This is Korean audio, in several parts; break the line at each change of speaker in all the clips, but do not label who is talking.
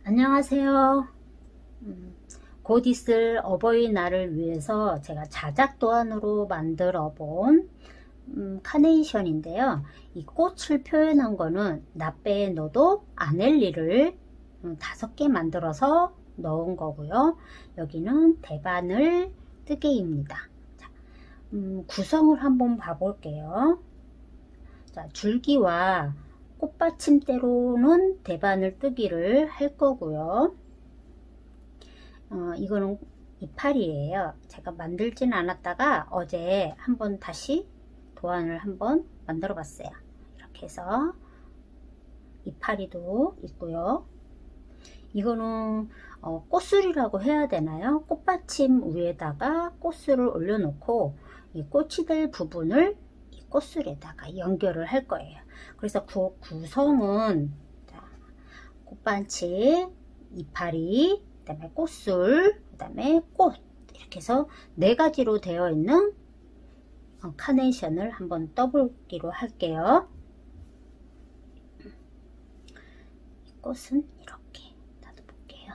안녕하세요. 곧 있을 어버이날을 위해서 제가 자작 도안으로 만들어 본 카네이션인데요. 이 꽃을 표현한 거는 나빼에 넣어도 아넬리를 5개 만들어서 넣은 거고요. 여기는 대바늘 뜨개입니다. 자, 구성을 한번 봐볼게요. 자, 줄기와 꽃받침대로는 대바늘 뜨기를 할 거고요. 이거는 이파리예요. 제가 만들진 않았다가 어제 한번 다시 도안을 한번 만들어 봤어요. 이렇게 해서 이파리도 있고요. 이거는 꽃술이라고 해야 되나요? 꽃받침 위에다가 꽃술을 올려놓고 이 꽃이 될 부분을 이 꽃술에다가 연결을 할 거예요. 그래서 구성은 꽃받침, 이파리, 그 다음에 꽃술, 그 다음에 꽃, 이렇게 해서 4가지로 되어 있는 카네이션을 한번 떠보기로 할게요. 이 꽃은 이렇게 닫아볼게요.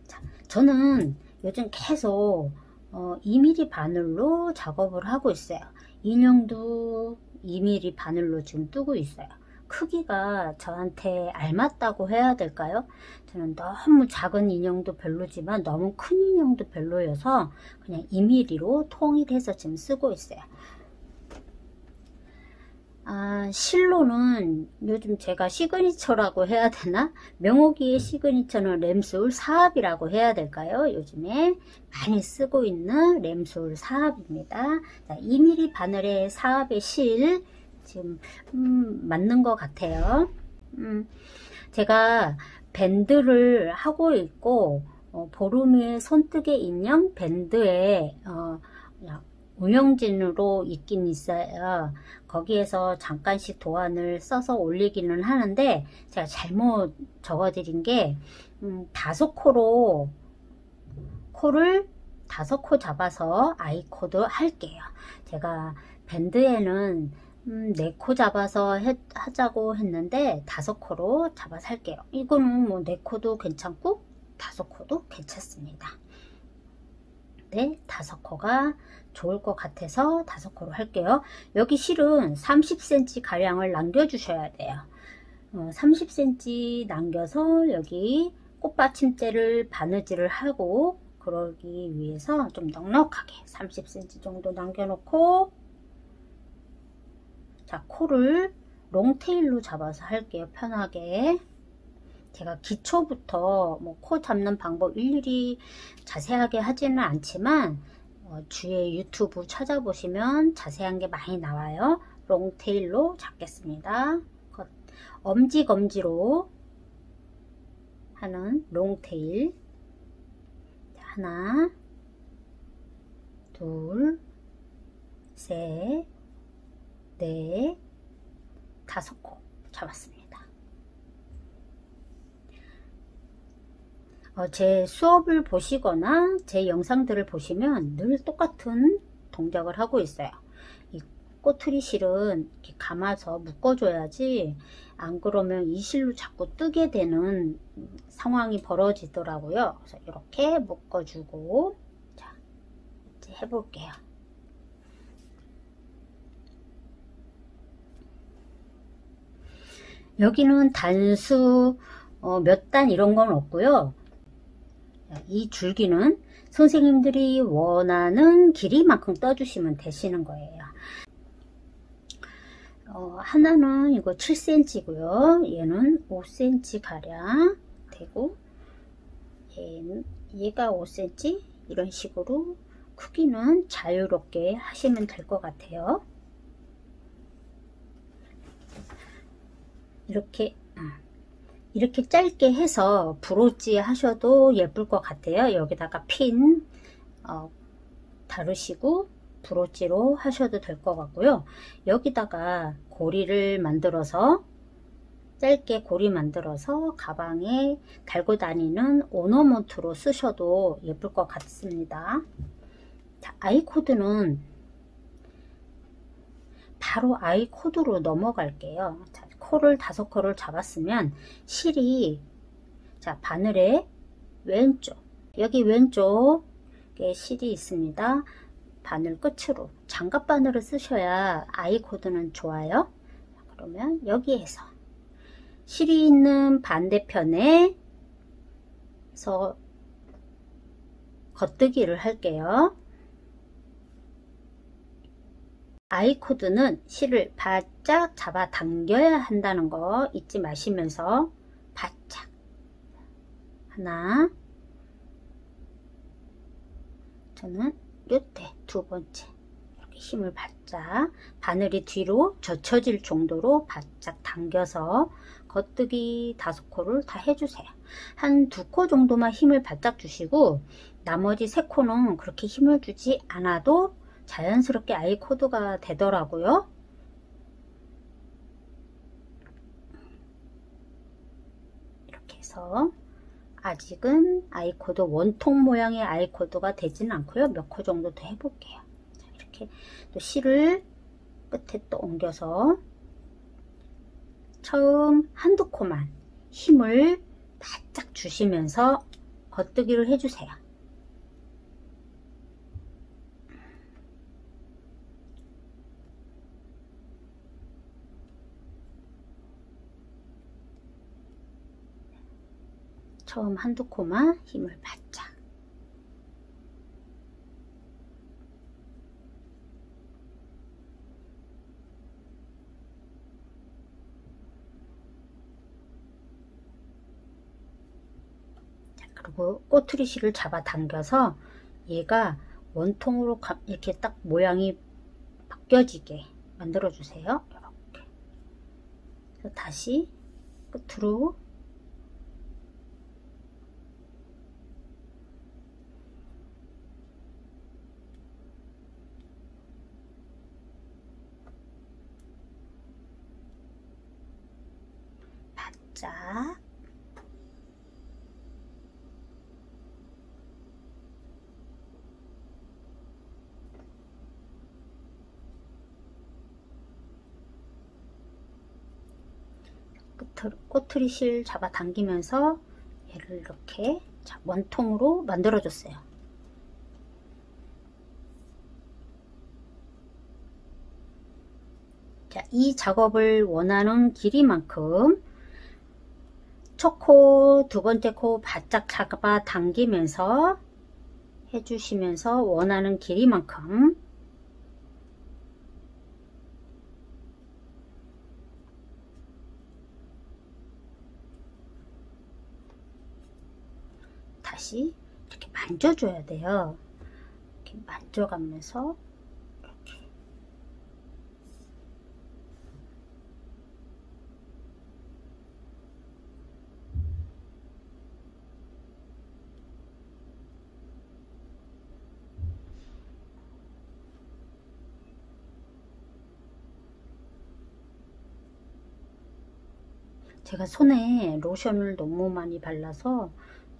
자, 저는 요즘 계속 2mm 바늘로 작업을 하고 있어요. 인형도 2mm 바늘로 지금 뜨고 있어요. 크기가 저한테 알맞다고 해야 될까요? 저는 너무 작은 인형도 별로지만 너무 큰 인형도 별로여서 그냥 2mm로 통일해서 지금 쓰고 있어요. 실로는 요즘 제가 시그니처라고 해야 되나? 명호기의 시그니처는 램술 사압이라고 해야 될까요? 요즘에 많이 쓰고 있는 램술 사압입니다. 자, 2mm 바늘의 사압의 실 지금 맞는 것 같아요. 제가 밴드를 하고 있고 보루미의 손뜨개 인형 밴드에 운영진으로 있긴 있어요. 거기에서 잠깐씩 도안을 써서 올리기는 하는데 제가 잘못 적어드린 게 5코로 코를 5코 잡아서 아이코드 할게요. 제가 밴드에는 4코 잡아서 하자고 했는데 5코로 잡아서 할게요. 이거는 뭐 4코도 괜찮고 5코도 괜찮습니다. 네, 5코가 좋을 것 같아서 5코로 할게요. 여기 실은 30cm 가량을 남겨 주셔야 돼요. 30cm 남겨서 여기 꽃받침대를 바느질을 하고 그러기 위해서 좀 넉넉하게 30cm 정도 남겨 놓고, 자, 코를 롱테일로 잡아서 할게요. 편하게. 제가 기초부터 뭐 코 잡는 방법 일일이 자세하게 하지는 않지만 주위에 유튜브 찾아보시면 자세한 게 많이 나와요. 롱테일로 잡겠습니다. 엄지검지로 하는 롱테일. 하나, 둘, 셋, 넷, 5코 잡았습니다. 제 수업을 보시거나 제 영상들을 보시면 늘 똑같은 동작을 하고 있어요. 이 꼬투리 실은 이렇게 감아서 묶어줘야지 안 그러면 이 실로 자꾸 뜨게 되는 상황이 벌어지더라고요. 그래서 이렇게 묶어주고, 자, 이제 해볼게요. 여기는 단수 몇 단 이런 건 없고요. 이 줄기는 선생님들이 원하는 길이만큼 떠주시면 되시는 거예요. 하나는 이거 7cm고요. 얘는 5cm 가량 되고, 얘가 5cm, 이런 식으로 크기는 자유롭게 하시면 될 것 같아요. 이렇게 짧게 해서 브로치 하셔도 예쁠 것 같아요. 여기다가 핀 다루시고 브로치로 하셔도 될 것 같고요. 여기다가 고리를 만들어서, 짧게 고리 만들어서 가방에 달고 다니는 오너먼트로 쓰셔도 예쁠 것 같습니다. 자, 아이코드는 바로 아이코드로 넘어갈게요. 자, 코를 5코를 잡았으면 실이 자, 바늘의 왼쪽, 여기 왼쪽에 실이 있습니다. 바늘 끝으로 장갑 바늘을 쓰셔야 아이 코드는 좋아요. 그러면 여기에서 실이 있는 반대편에서 겉뜨기를 할게요. 아이 코드는 실을 바짝 잡아 당겨야 한다는 거 잊지 마시면서 바짝 하나, 저는 요때 두 번째 이렇게 힘을 바짝, 바늘이 뒤로 젖혀질 정도로 바짝 당겨서 겉뜨기 5코를 다 해주세요. 한 2코 정도만 힘을 바짝 주시고 나머지 3코는 그렇게 힘을 주지 않아도 자연스럽게 아이 코드가 되더라고요. 이렇게 해서 아직은 아이 코드, 원통 모양의 아이 코드가 되지는 않고요. 몇 코 정도 더 해볼게요. 자, 이렇게 또 실을 끝에 또 옮겨서 처음 한두 코만 힘을 바짝 주시면서 겉뜨기를 해주세요. 처음 한두 코만 힘을 바짝. 자, 그리고 꼬투리 실을 잡아 당겨서 얘가 원통으로 이렇게 딱 모양이 바뀌어지게 만들어 주세요. 이렇게. 그래서 다시 끝으로 바짝 꼬투리 실 잡아 당기면서 얘를 이렇게 원통으로 만들어 줬어요. 자, 이 작업을 원하는 길이만큼 첫 코, 두 번째 코 바짝 잡아 당기면서 해주시면서 원하는 길이만큼 다시 이렇게 만져줘야 돼요. 이렇게 만져가면서 이렇게. 제가 손에 로션을 너무 많이 발라서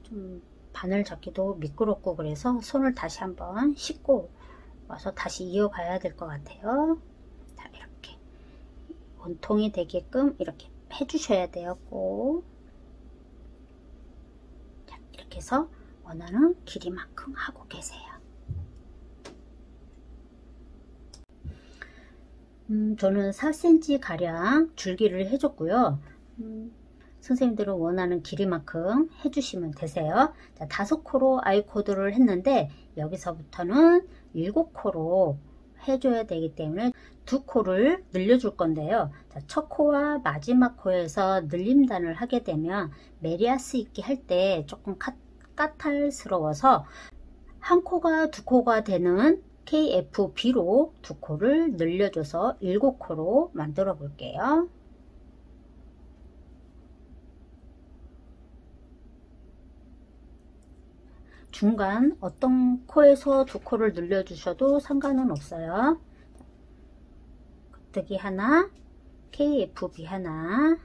좀 바늘 잡기도 미끄럽고 그래서 손을 다시 한번 씻고 와서 다시 이어가야 될 것 같아요. 자, 이렇게 원통이 되게끔 이렇게 해주셔야 돼요. 꼭. 자, 이렇게 해서 원하는 길이만큼 하고 계세요. 저는 4cm 가량 줄기를 해줬고요. 선생님들은 원하는 길이만큼 해주시면 되세요. 자, 5코로 아이 코드를 했는데 여기서부터는 7코로 해줘야 되기 때문에 2코를 늘려줄 건데요. 자, 첫 코와 마지막 코에서 늘림단을 하게 되면 메리아스 있게 할 때 조금 까탈스러워서 한 코가 2코가 되는 KFB로 2코를 늘려줘서 7코로 만들어 볼게요. 중간 어떤 코에서 2코를 늘려주셔도 상관은 없어요. 겉뜨기 하나, KFB 하나,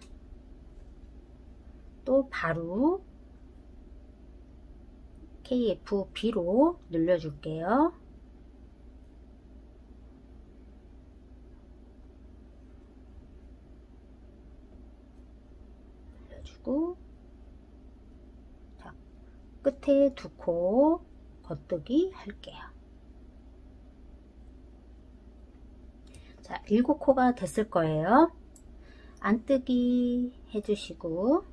또 바로 KFB로 늘려줄게요. 늘려주고 끝에 2코 겉뜨기 할게요. 자, 7코가 됐을 거예요. 안뜨기 해주시고,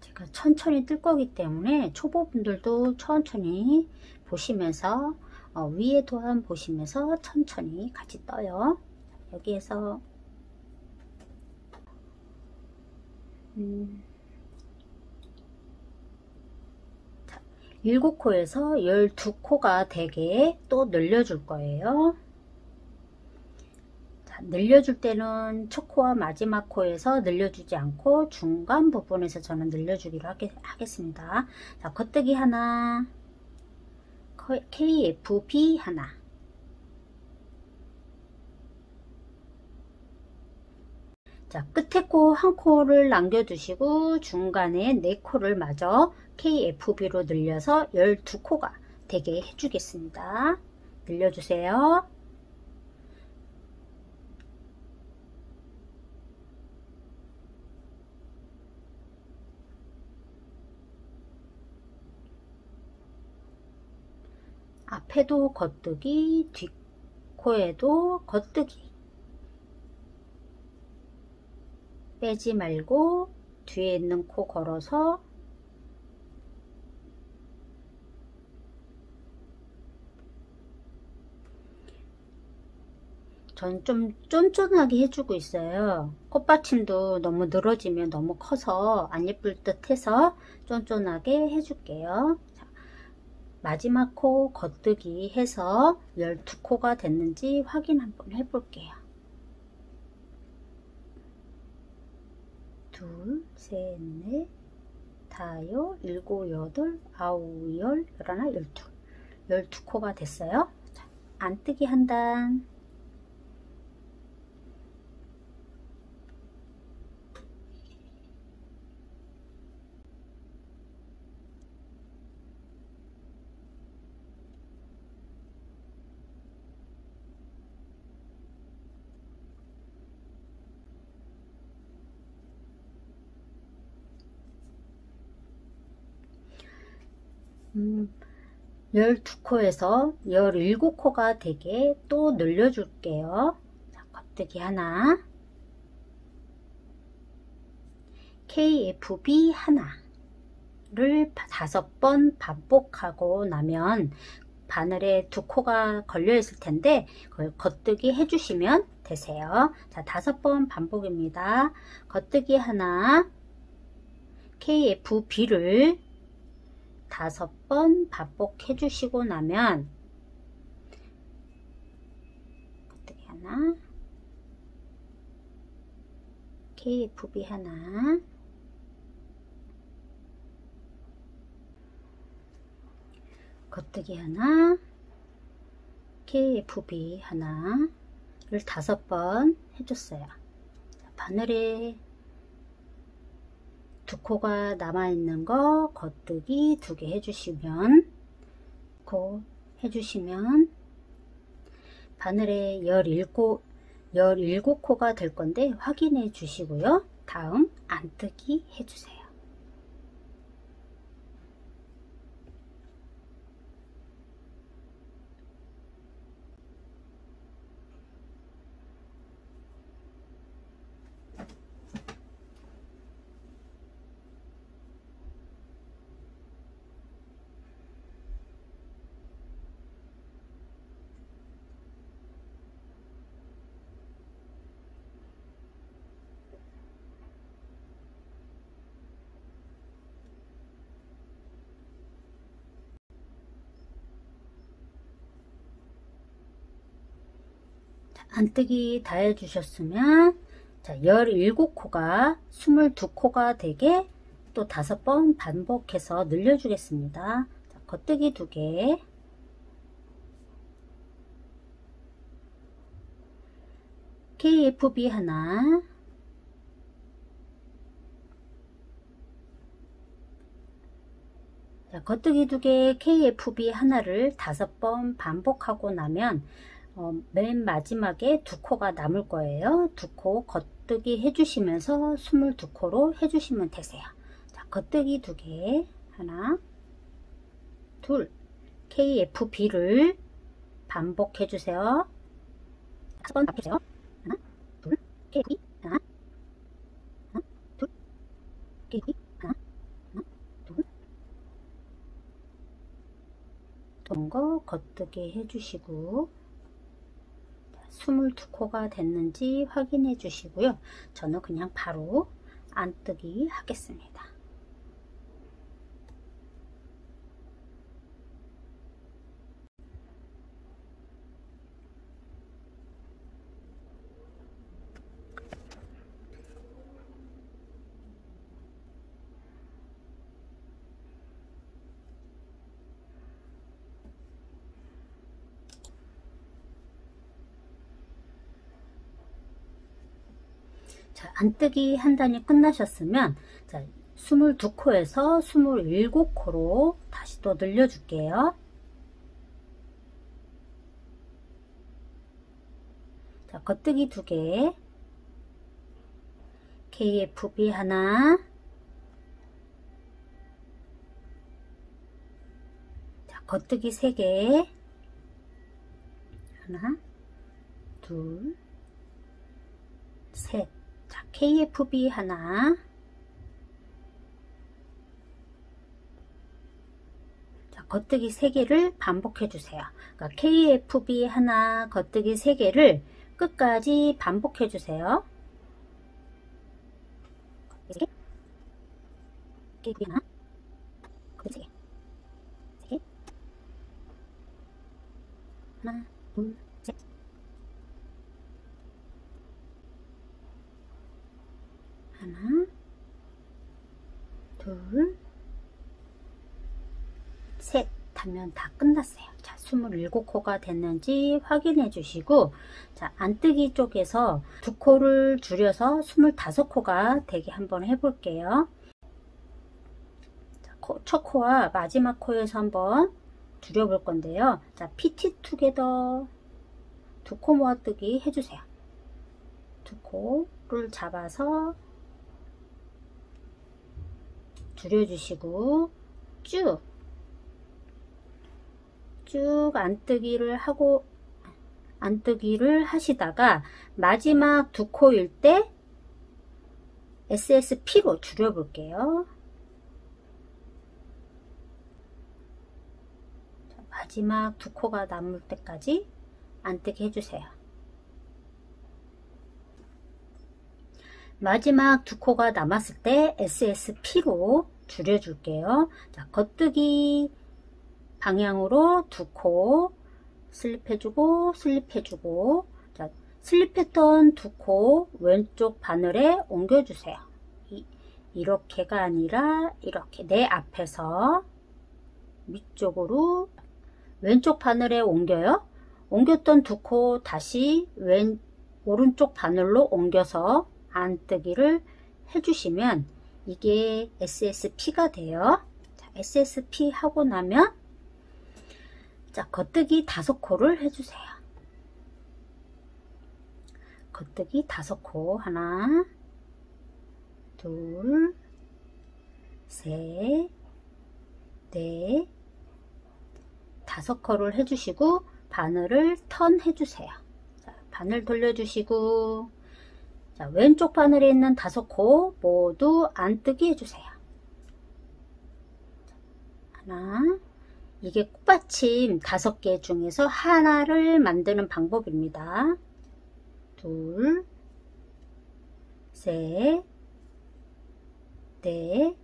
제가 천천히 뜰 거기 때문에 초보분들도 천천히 보시면서 위에 도안 보시면서 천천히 같이 떠요. 여기에서 7코에서 12코가 되게 또 늘려줄 거예요. 자, 늘려줄 때는 첫 코와 마지막 코에서 늘려주지 않고 중간 부분에서 저는 늘려주기로 하겠습니다. 자, 겉뜨기 하나, KFB 하나, 자, 끝에 코 한 코를 남겨두시고 중간에 4코를 마저 KFB로 늘려서 12코가 되게 해주겠습니다. 늘려주세요. 앞에도 겉뜨기, 뒷코에도 겉뜨기. 빼지 말고 뒤에 있는 코 걸어서 전 좀 쫀쫀하게 해주고 있어요. 꽃받침도 너무 늘어지면 너무 커서 안 예쁠 듯 해서 쫀쫀하게 해줄게요. 자, 마지막 코 겉뜨기 해서 12코가 됐는지 확인 한번 해볼게요. 둘, 셋, 넷, 다섯, 일곱, 여덟, 아홉, 열, 열하나, 12코가 됐어요. 자, 안뜨기 한 단. 음, 12코에서 17코가 되게 또 늘려줄게요. 자, 겉뜨기 하나, KFB 하나를 5번 반복하고 나면 바늘에 2코가 걸려 있을 텐데 그걸 겉뜨기 해주시면 되세요. 자, 5번 반복입니다. 겉뜨기 하나, KFB를 5번 반복해 주시고 나면 겉뜨기 하나, KFB 하나, 겉뜨기 하나, KFB 하나를 5번 해줬어요. 바늘에 2코가 남아있는 거 겉뜨기 2개 해주시면 바늘에 17코가 될 건데 확인해 주시고요. 다음 안뜨기 해주세요. 안뜨기 다 해주셨으면 자, 17코가 22코가 되게 또 5번 반복해서 늘려주겠습니다. 자, 겉뜨기 2개, KFB 하나, 자, 겉뜨기 2개, KFB 하나를 5번 반복하고 나면 맨 마지막에 2코가 남을 거예요. 2코 겉뜨기 해주시면서 22코로 해주시면 되세요. 자, 겉뜨기 2개, 하나, 둘, KFB를 반복해 주세요. 5번 반복해주세요. 하나, 둘, KFB, 하나, 하나, 둘, KFB, 하나, 하나, 둘. 돈 거 겉뜨기 해주시고 22코가 됐는지 확인해 주시고요. 저는 그냥 바로 안뜨기 하겠습니다. 자, 안뜨기 한 단이 끝나셨으면 자, 22코에서 27코로 다시 또 늘려줄게요. 자, 겉뜨기 2개, KFB 하나, 자, 겉뜨기 3개, 하나, 둘, 셋. 자, KFB 하나, 자, 겉뜨기 3개를 반복해 주세요. 그러니까 KFB 하나, 겉뜨기 3개를 끝까지 반복해 주세요. KFB 하나, 겉뜨기 3개, 3개, 하나, 둘, 셋. 하나, 둘, 셋 하면 다 끝났어요. 자, 27코가 됐는지 확인해 주시고, 자, 안뜨기 쪽에서 2코를 줄여서 25코가 되게 한번 해볼게요. 자, 첫 코와 마지막 코에서 한번 줄여볼 건데요. 자, PT 투게더 2코 모아뜨기 해주세요. 2코를 잡아서 줄여주시고 쭉 안뜨기를 하시다가 마지막 2코일 때 SSP로 줄여 볼게요. 마지막 2코가 남을 때까지 안뜨기 해주세요. 마지막 2코가 남았을 때 SSP로 줄여줄게요. 자, 겉뜨기 방향으로 2코 슬립해주고 슬립해주고, 자, 슬립했던 2코 왼쪽 바늘에 옮겨주세요. 이렇게가 아니라 이렇게 내 앞에서 위쪽으로 왼쪽 바늘에 옮겨요. 옮겼던 2코 다시 오른쪽 바늘로 옮겨서 안뜨기를 해주시면 이게 SSP가 돼요. 자, SSP 하고 나면 자, 겉뜨기 5코를 해주세요. 겉뜨기 5코 하나, 둘, 셋, 넷, 5코를 해주시고 바늘을 턴 해주세요. 자, 바늘 돌려주시고, 자, 왼쪽 바늘에 있는 5코 모두 안뜨기 해주세요. 하나, 이게 꽃받침 5개 중에서 하나를 만드는 방법입니다. 둘, 셋, 넷,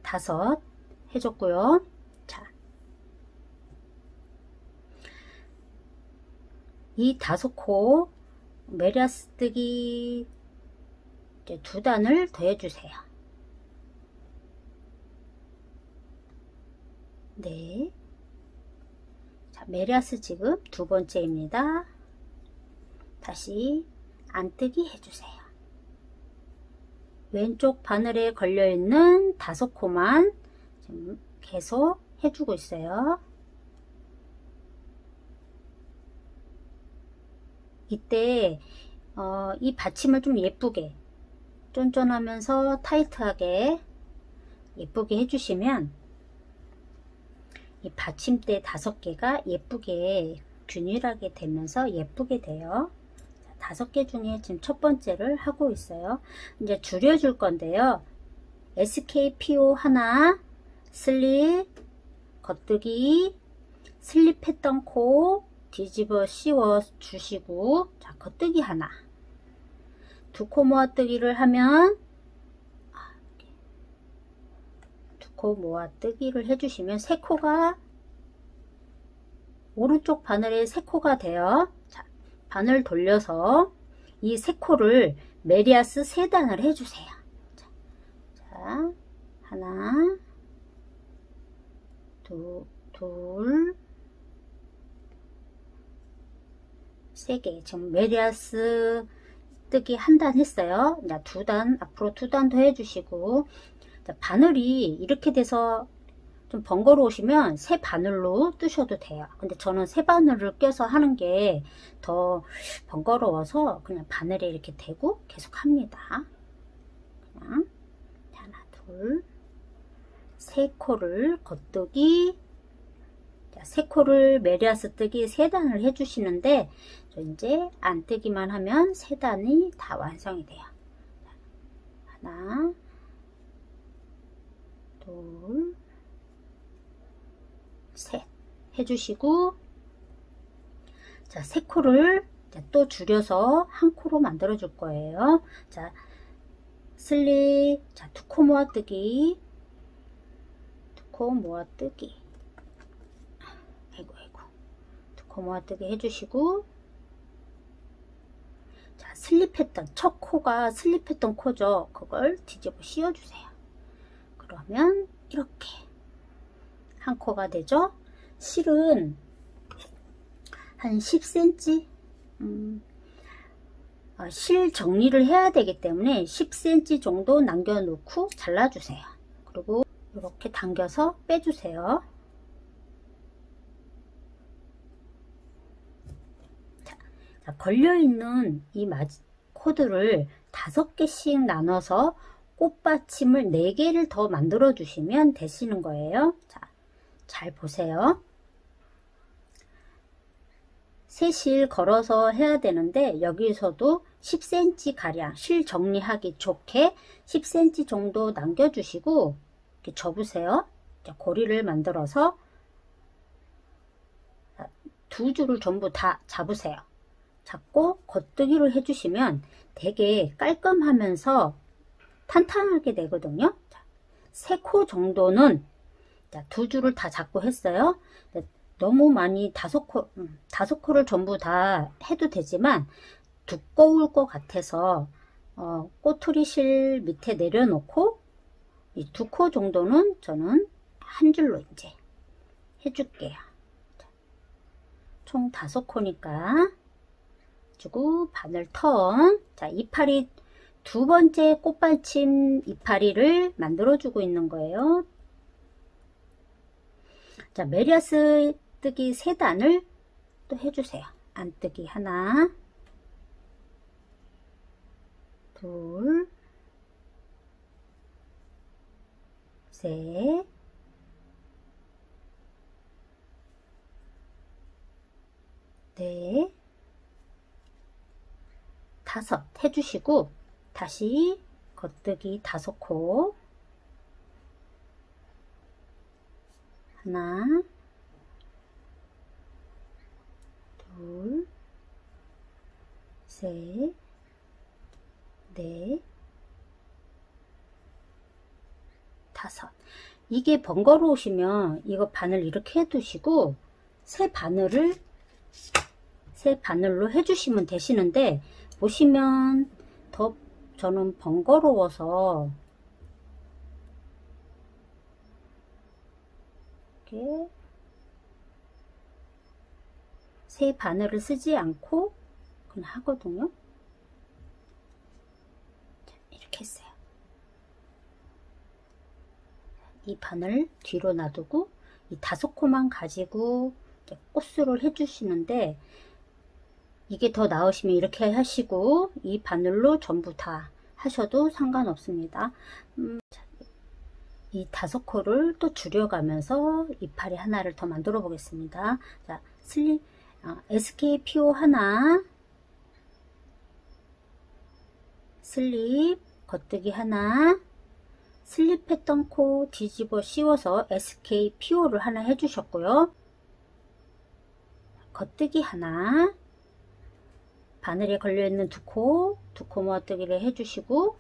5 해줬고요. 자, 이 5코 메리아스뜨기 이제 2단을 더 해주세요. 네. 자, 메리아스 지금 2번째입니다. 다시 안뜨기 해주세요. 왼쪽 바늘에 걸려있는 5코만 지금 계속 해주고 있어요. 이때 이 받침을 좀 예쁘게 쫀쫀하면서 타이트하게 예쁘게 해주시면 이 받침대 5개가 예쁘게 균일하게 되면서 예쁘게 돼요. 5개 중에 지금 첫 번째를 하고 있어요. 이제 줄여줄 건데요. SKPO 하나, 슬립, 겉뜨기, 슬립했던 코 뒤집어 씌워 주시고, 자, 겉뜨기 하나. 2코 모아뜨기를 하면 2코 모아뜨기를 해주시면 3코가 오른쪽 바늘에 3코가 돼요. 자, 바늘 돌려서 이 3코를 메리아스 3단을 해주세요. 자, 하나, 둘, 3개. 지금 메리아스 뜨기 1단 했어요. 자, 2단, 앞으로 2단 더 해주시고, 자, 바늘이 이렇게 돼서 좀 번거로우시면 3바늘로 뜨셔도 돼요. 근데 저는 3바늘을 껴서 하는 게 더 번거로워서 그냥 바늘에 이렇게 대고 계속 합니다. 그냥 하나, 둘, 3코를 겉뜨기, 자, 3코를 메리아스 뜨기 3단을 해주시는데, 저 이제 안뜨기만 하면 3단이 다 완성이 돼요. 하나, 둘, 셋 해주시고, 자, 3코를 또 줄여서 1코로 만들어 줄 거예요. 자, 슬립, 자, 2코 모아뜨기, 2코 모아뜨기, 아이고 2코 모아뜨기 해주시고, 자, 슬립했던 첫 코가 슬립했던 코죠. 그걸 뒤집어 씌워주세요. 그러면 이렇게 1코가 되죠. 실은 한 10cm 실 정리를 해야 되기 때문에 10cm 정도 남겨 놓고 잘라주세요. 그리고 이렇게 당겨서 빼주세요. 자, 걸려있는 이 코드를 5개씩 나눠서 꽃받침을 4개를 더 만들어 주시면 되시는 거예요. 자, 잘 보세요. 3실 걸어서 해야 되는데, 여기서도 10cm 가량 실 정리하기 좋게 10cm 정도 남겨주시고 이렇게 접으세요. 고리를 만들어서 2줄을 전부 다 잡으세요. 잡고 겉뜨기를 해주시면 되게 깔끔하면서 탄탄하게 되거든요. 3코 정도는, 자, 2줄을 다 잡고 했어요. 너무 많이 5코를 전부 다 해도 되지만 두꺼울 것 같아서 꼬투리 실 밑에 내려놓고 이 2코 정도는 저는 한 줄로 이제 해줄게요. 총 5코니까 주고 바늘 턴. 자, 이파리 2번째 꽃받침 이파리를 만들어 주고 있는 거예요. 자, 메리아스 뜨기 3단을 또 해주세요. 안뜨기 하나, 둘, 셋, 넷, 5 해주시고, 다시 겉뜨기 5코, 하나, 둘, 셋, 넷, 5. 이게 번거로우시면 이거 바늘 이렇게 해두시고 새 바늘을 세 바늘로 해주시면 되시는데, 보시면 더 저는 번거로워서 이렇게 세 바늘을 쓰지 않고 그냥 하거든요. 이렇게 했어요. 이 바늘 뒤로 놔두고 이 5코만 가지고 꽃수를 해주시는데, 이게 더 나으시면 이렇게 하시고 이 바늘로 전부 다 하셔도 상관없습니다. 이 5코를 또 줄여가면서 이파리 하나를 더 만들어 보겠습니다. 자, SKPO 하나, 슬립 겉뜨기 하나, 슬립했던 코 뒤집어 씌워서 SKPO를 하나 해주셨고요. 겉뜨기 하나, 바늘에 걸려있는 두 코 모아뜨기를 해주시고,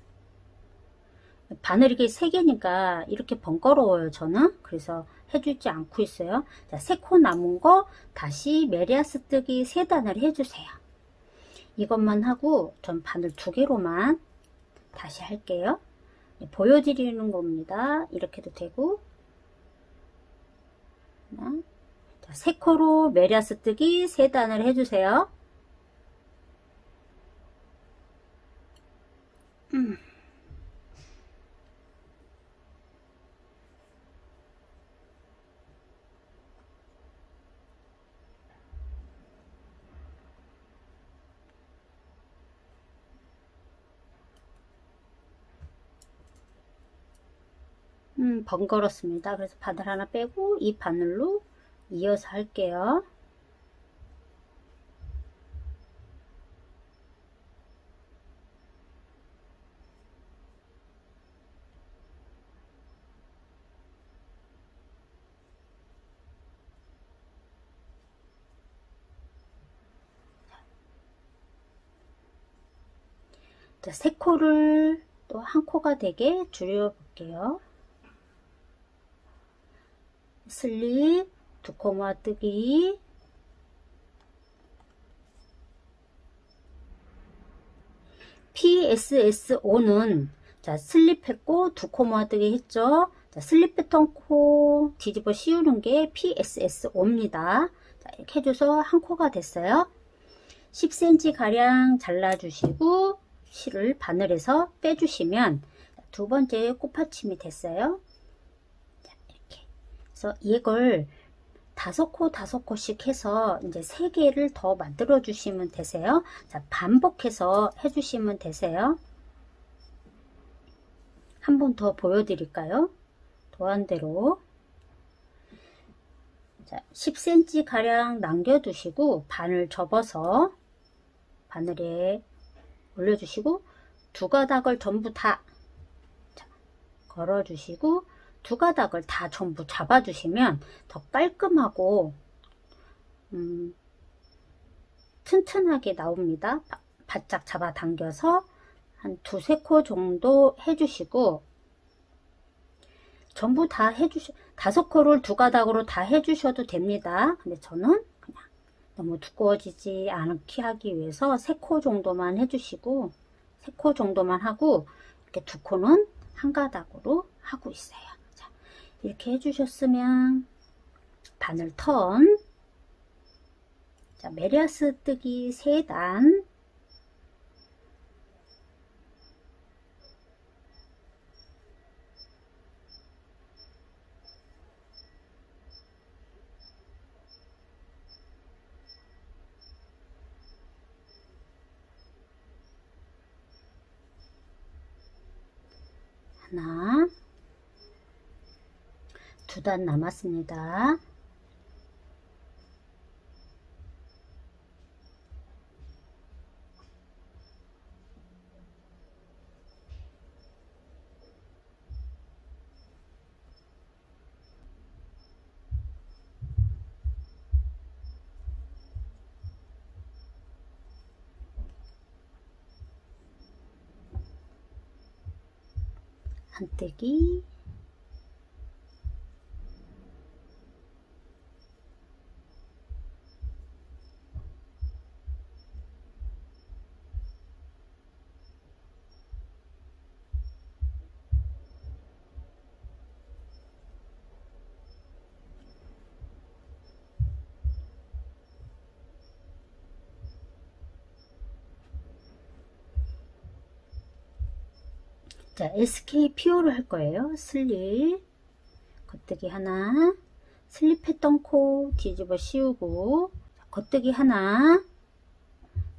바늘이 3개니까 이렇게 번거로워요 저는. 그래서 해주지 않고 있어요. 자, 3코 남은 거 다시 메리아스 뜨기 3단을 해주세요. 이것만 하고 전 바늘 2개로만 다시 할게요. 보여드리는 겁니다. 이렇게도 되고, 자, 3코로 메리아스 뜨기 3단을 해주세요. 번거롭습니다. 그래서 바늘 하나 빼고 이 바늘로 이어서 할게요. 자, 3코를 또 1코가 되게 줄여 볼게요. 슬립 2코 모아뜨기, PSS5는 자, 슬립했고 2코 모아뜨기 했죠. 자, 슬립했던 코 뒤집어 씌우는 게 PSS5입니다. 자, 이렇게 해줘서 1코가 됐어요. 10cm 가량 잘라주시고 실을 바늘에서 빼주시면 두 번째 꽃받침이 됐어요. 자, 이렇게. 그래서 이걸 5코씩 해서 이제 3개를 더 만들어 주시면 되세요. 자, 반복해서 해주시면 되세요. 한 번 더 보여드릴까요? 도안대로. 자, 10cm 가량 남겨두시고 바늘 접어서 바늘에 올려주시고 2가닥을 전부 다 걸어주시고 2가닥을 다 전부 잡아주시면 더 깔끔하고 튼튼하게 나옵니다. 바짝 잡아 당겨서 한 2-3코 정도 해주시고, 전부 다 해주시 5코를 2가닥으로 다 해주셔도 됩니다. 근데 저는 그냥 너무 두꺼워지지 않게 하기 위해서 3코 정도만 해주시고, 3코 정도만 하고, 이렇게 2코는 1가닥으로 하고 있어요. 자, 이렇게 해주셨으면 바늘 턴, 자, 메리아스 뜨기 3단, 하나, 2단 남았습니다. 한뜨기, 자, SKPO를 할 거예요. 슬립, 겉뜨기 하나, 슬립했던 코 뒤집어 씌우고, 겉뜨기 하나,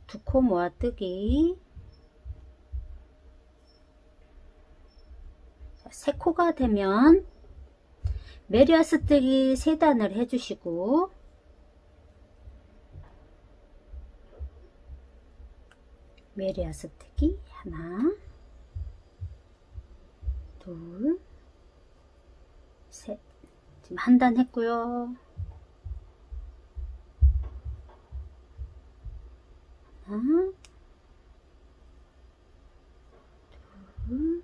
두 코 모아뜨기, 세 코가 되면 메리아스 뜨기 3단을 해주시고, 메리아스 뜨기 하나, 둘, 셋. 지금 한 단 했고요. 하나, 둘,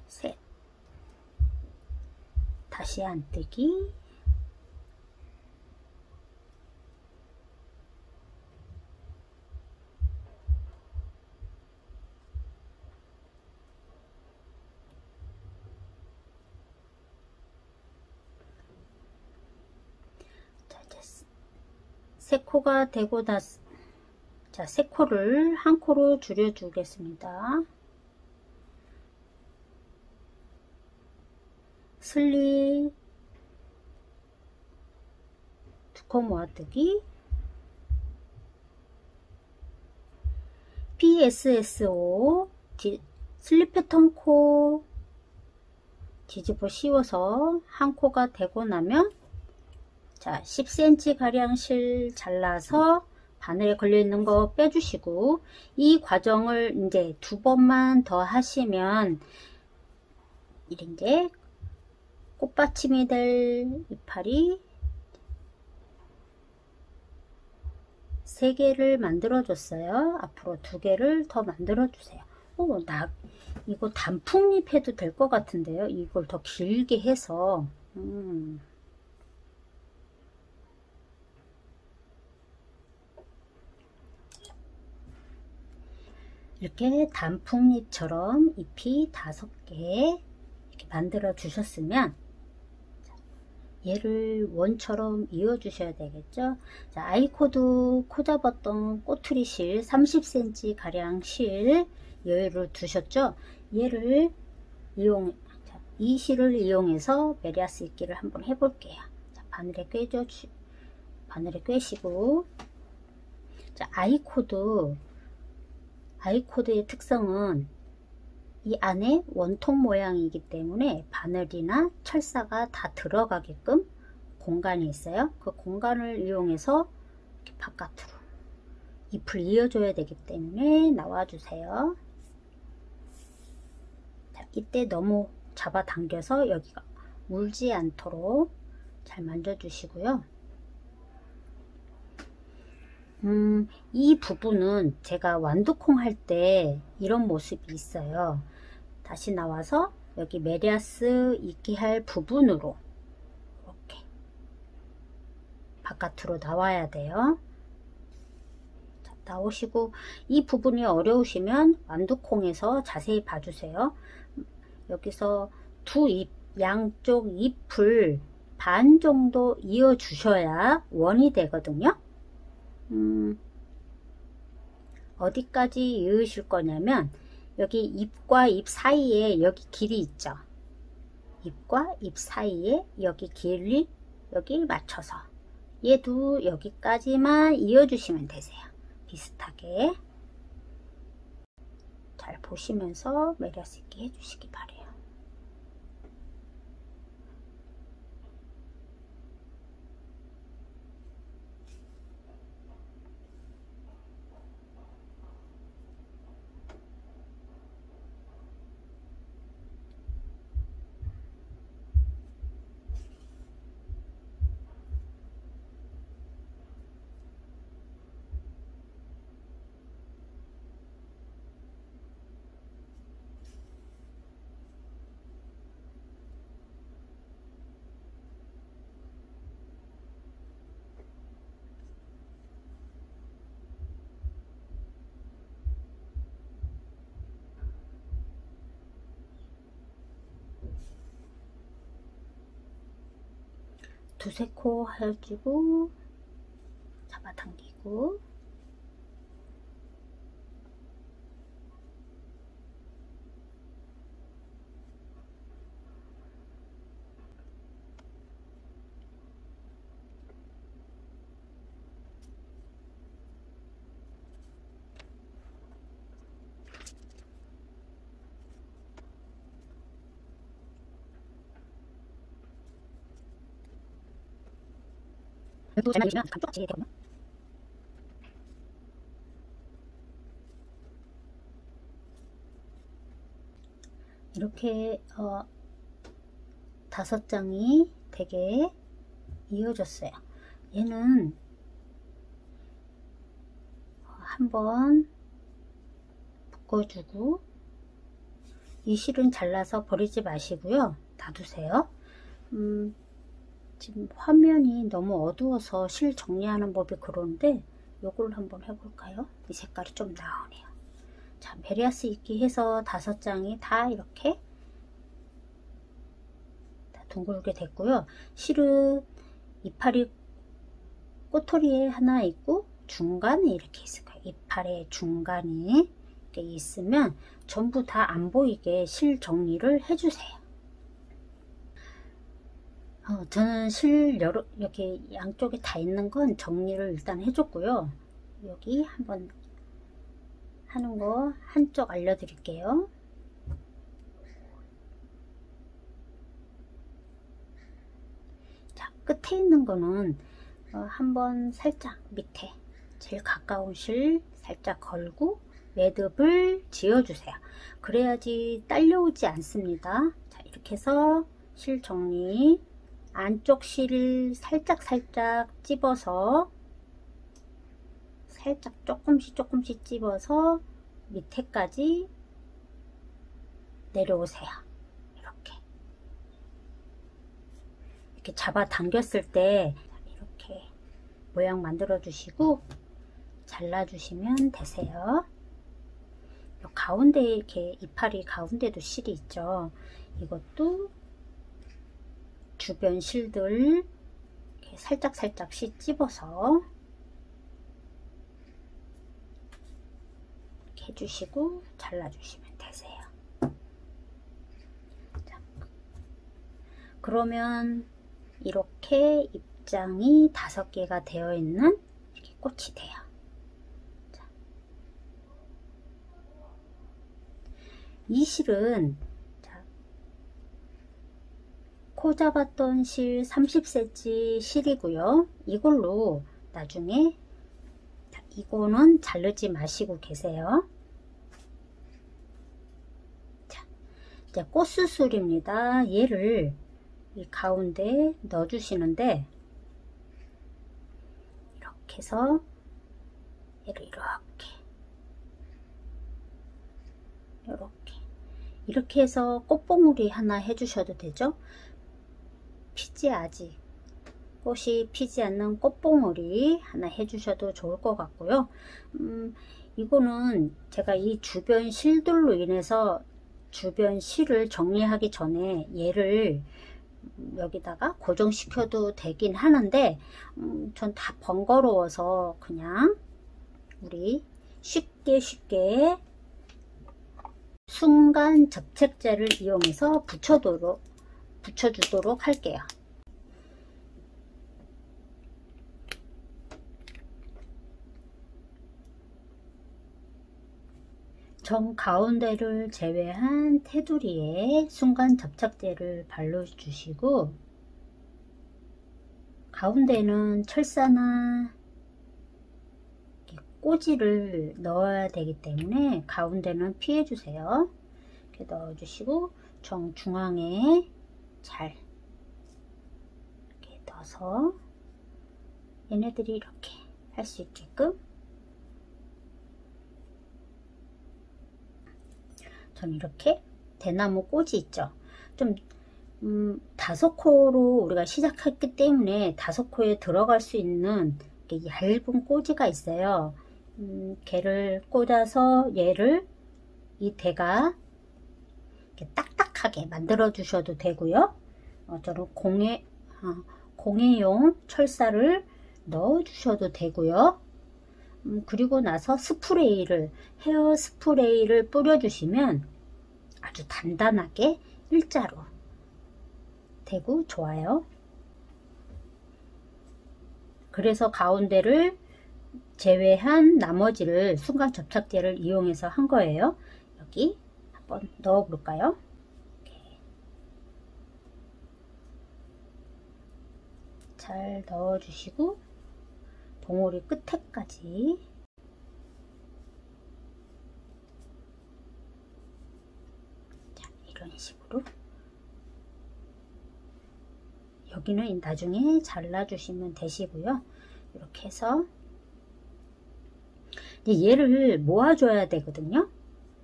셋. 다시 안뜨기. 세 코가 되고 자, 세 코를 한 코로 줄여 주겠습니다. 슬립, 두 코 모아뜨기, PSSO, 슬립 패턴 코 뒤집어 씌워서 한 코가 되고 나면, 자, 10cm 가량 실 잘라서 바늘에 걸려 있는 거 빼주시고, 이 과정을 이제 2번만 더 하시면 이제 꽃받침이 될 이파리 3개를 만들어 줬어요. 앞으로 2개를 더 만들어 주세요. 이거 단풍잎 해도 될 것 같은데요. 이걸 더 길게 해서 이렇게 단풍잎처럼 잎이 5개 이렇게 만들어 주셨으면, 얘를 원처럼 이어 주셔야 되겠죠. 자, 아이코드 코 잡았던 꼬투리 실 30cm 가량 실 여유를 두셨죠. 얘를 이 실을 이용해서 메리아스 입기를 한번 해볼게요. 자, 바늘에 꿰시고, 자, 아이코드의 특성은 이 안에 원통 모양이기 때문에 바늘이나 철사가 다 들어가게끔 공간이 있어요. 그 공간을 이용해서 이렇게 바깥으로 잎을 이어줘야 되기 때문에 나와주세요. 자, 이때 너무 잡아당겨서 여기가 울지 않도록 잘 만져주시고요. 이 부분은 제가 완두콩 할 때 이런 모습이 있어요. 다시 나와서 여기 메리아스 입기 할 부분으로 이렇게 바깥으로 나와야 돼요. 자, 나오시고, 이 부분이 어려우시면 완두콩에서 자세히 봐주세요. 여기서 양쪽 잎을 반 정도 이어 주셔야 원이 되거든요. 어디까지 이으실 거냐면, 여기 잎과 잎 사이에 여기 길이 있죠. 잎과 잎 사이에 여기 길이 여기 맞춰서 얘도 여기까지만 이어주시면 되세요. 비슷하게 잘 보시면서 메리아스 있게 해주시기 바래요. 두세 코 해주고 잡아당기고, 그래도 잘 만지면 감쪽같이 되거든요. 이렇게 5장이 되게 이어졌어요. 얘는 한번 묶어주고, 이 실은 잘라서 버리지 마시고요. 놔두세요. 지금 화면이 너무 어두워서 실 정리하는 법이 그런데 요걸 한번 해볼까요? 이 색깔이 좀 나오네요. 자, 베리아스 있기 해서 5장이 다 이렇게 다 둥글게 됐고요. 실은 이파리 꼬투리에 하나 있고 중간에 이렇게 있을 거예요. 이파리 중간에 이렇게 있으면 전부 다 안 보이게 실 정리를 해주세요. 저는 실 이렇게 양쪽에 다 있는 건 정리를 일단 해줬고요. 여기 한번 하는 거 한쪽 알려드릴게요. 자, 끝에 있는 거는 한번 살짝 밑에 제일 가까운 실 살짝 걸고 매듭을 지어주세요. 그래야지 딸려오지 않습니다. 자, 이렇게 해서 실 정리, 안쪽 실을 살짝 찝어서 살짝 조금씩 찝어서 밑에까지 내려오세요. 이렇게 잡아 당겼을 때 이렇게 모양 만들어 주시고 잘라 주시면 되세요. 요 가운데 이렇게 이파리 가운데도 실이 있죠. 이것도 주변 실들 이렇게 살짝씩 찝어서 이렇게 해주시고 잘라주시면 되세요. 자, 그러면 이렇게 입장이 5개가 되어 있는 이렇게 꽃이 돼요. 자, 이 실은 코 잡았던 실 30cm 실이고요. 이걸로 나중에 이거는 자르지 마시고 계세요. 자, 이제 꽃수술입니다. 얘를 이 가운데 넣어 주시는데 이렇게 해서 얘를 이렇게 해서 꽃봉오리 하나 해주셔도 되죠. 꽃이 피지 않는 꽃봉오리 하나 해주셔도 좋을 것 같고요. 이거는 제가 이 주변 실들로 인해서 주변 실을 정리하기 전에 얘를 여기다가 고정시켜도 되긴 하는데 전 다 번거로워서 그냥 우리 쉽게 순간 접착제를 이용해서 붙여주도록 할게요. 정 가운데를 제외한 테두리에 순간 접착제를 발라주시고 가운데는 철사나 꼬지를 넣어야 되기 때문에 가운데는 피해주세요. 이렇게 넣어주시고 정 중앙에 잘 이렇게 넣어서 얘네들이 이렇게 할 수 있게끔 전 이렇게 대나무 꼬지 있죠. 좀 5코로 우리가 시작했기 때문에 5코에 들어갈 수 있는 얇은 꼬지가 있어요. 걔를 꽂아서 얘를 이 대가 이렇게 딱딱하게 만들어 주셔도 되고요. 저는 공예용 철사를 넣어 주셔도 되고요. 그리고 나서 헤어 스프레이를 뿌려 주시면 아주 단단하게 일자로 되고 좋아요. 그래서 가운데를 제외한 나머지를 순간 접착제를 이용해서 한 거예요. 여기 한번 넣어 볼까요? 잘 넣어주시고 봉오리 끝에까지 자, 이런 식으로 여기는 나중에 잘라주시면 되시고요. 이렇게 해서 얘를 모아줘야 되거든요.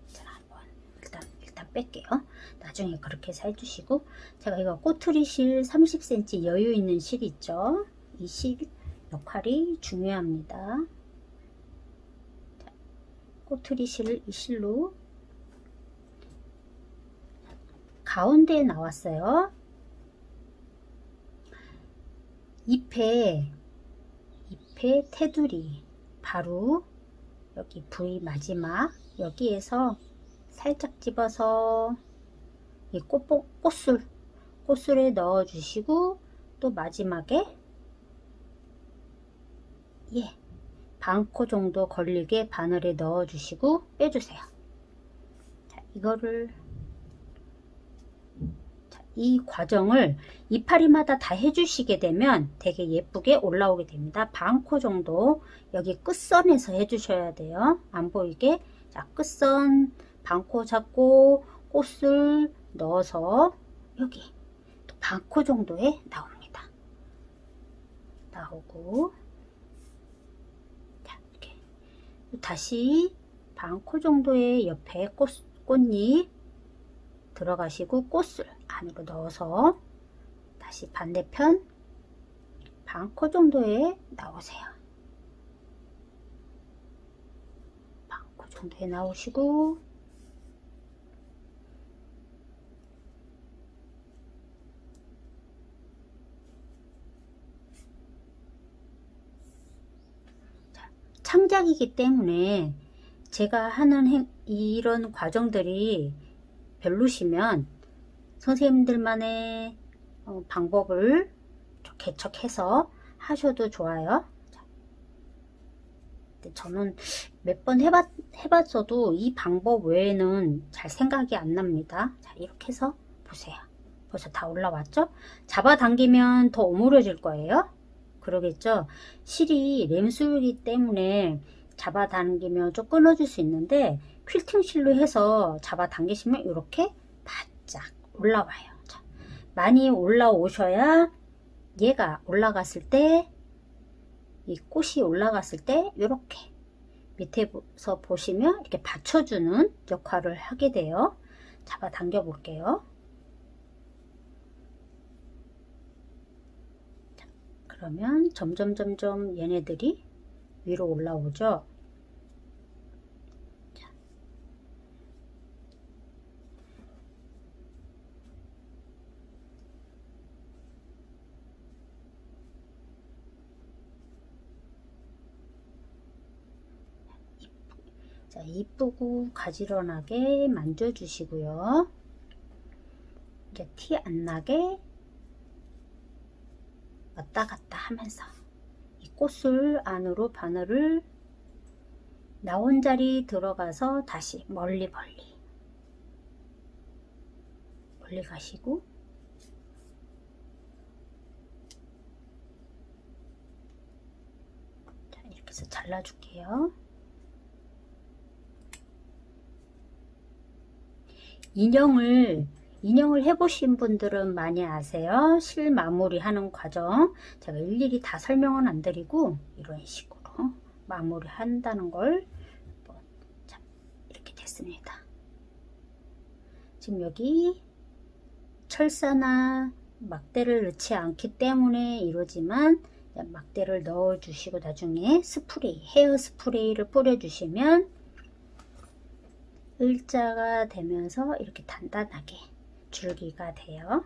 자, 한번 일단 뺄게요. 나중에 그렇게 해서 해주시고, 제가 이거 꼬투리 실 30cm 여유 있는 실 있죠? 이 실 역할이 중요합니다. 자, 꼬투리 실을 이 실로 가운데에 나왔어요. 잎에 테두리 바로 여기 부위 마지막 여기에서 살짝 집어서 이 꽃술에 넣어 주시고, 또 마지막에 반코 정도 걸리게 바늘에 넣어 주시고 빼주세요. 자, 이거를 이 과정을 이파리마다 다 해주시게 되면 되게 예쁘게 올라오게 됩니다. 반코 정도 여기 끝선에서 해주셔야 돼요. 안 보이게. 자, 끝선 반코 잡고 꽃을 넣어서 여기 또 반코 정도에 나옵니다. 나오고, 자, 이렇게 다시 반코 정도의 옆에 꽃잎 들어가시고 꽃을 안으로 넣어서 다시 반대편 반코 정도에 나오세요. 반코 정도에 나오시고, 자, 창작이기 때문에 제가 하는 이런 과정들이 별로시면 선생님들만의 방법을 개척해서 하셔도 좋아요. 자, 저는 몇 번 해봤어도 이 방법 외에는 잘 생각이 안 납니다. 자, 이렇게 해서 보세요. 벌써 다 올라왔죠? 잡아당기면 더 오므려질 거예요. 그러겠죠? 실이 램수이기 때문에 잡아당기면 좀 끊어질 수 있는데, 퀼팅 실로 해서 잡아당기시면 이렇게 바짝 올라와요. 자, 많이 올라오셔야 얘가 올라갔을 때, 이 꽃이 올라갔을 때 이렇게 밑에서 보시면 이렇게 받쳐주는 역할을 하게 돼요. 잡아당겨 볼게요. 자, 그러면 점점 얘네들이 위로 올라오죠. 자, 이쁘고 가지런하게 만져 주시고요. 이제 티 안 나게 왔다 갔다 하면서 이 꽃을 안으로 바늘을 나온 자리 들어가서 다시 멀리 가시고, 자, 이렇게 해서 잘라줄게요. 인형을 해보신 분들은 많이 아세요. 실 마무리 하는 과정. 제가 일일이 다 설명은 안 드리고 이런 식으로 마무리 한다는 걸. 자, 이렇게 됐습니다. 지금 여기 철사나 막대를 넣지 않기 때문에 이러지만, 막대를 넣어 주시고 나중에 헤어 스프레이를 뿌려 주시면 일자가 되면서 이렇게 단단하게 줄기가 돼요.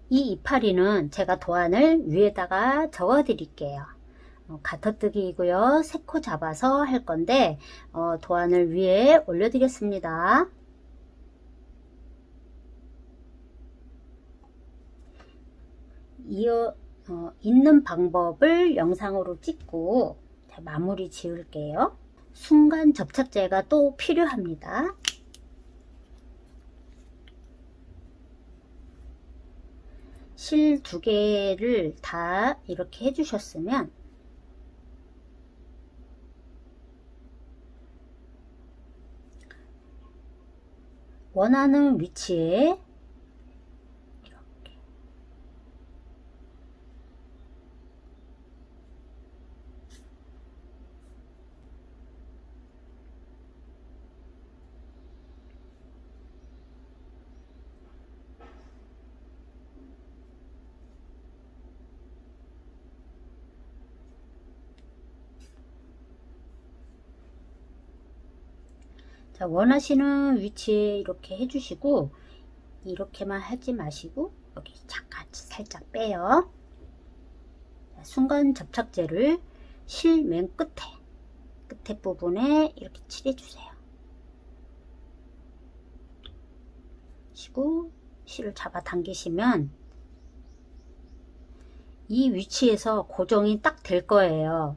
이 이파리는 제가 도안을 위에다가 적어 드릴게요. 가터뜨기이고요. 3코 잡아서 할 건데 도안을 위에 올려 드렸습니다. 있는 방법을 영상으로 찍고 마무리 지을게요. 순간 접착제가 또 필요합니다. 실 2개를 다 이렇게 해주셨으면 원하는 위치에 이렇게 자, 원하시는 위치에 이렇게 해주시고 이렇게만 하지 마시고 여기 잠깐 살짝 빼요. 자, 순간 접착제를 실 맨 끝에 부분에 이렇게 칠해주세요. 치고 실을 잡아 당기시면 이 위치에서 고정이 딱 될 거예요.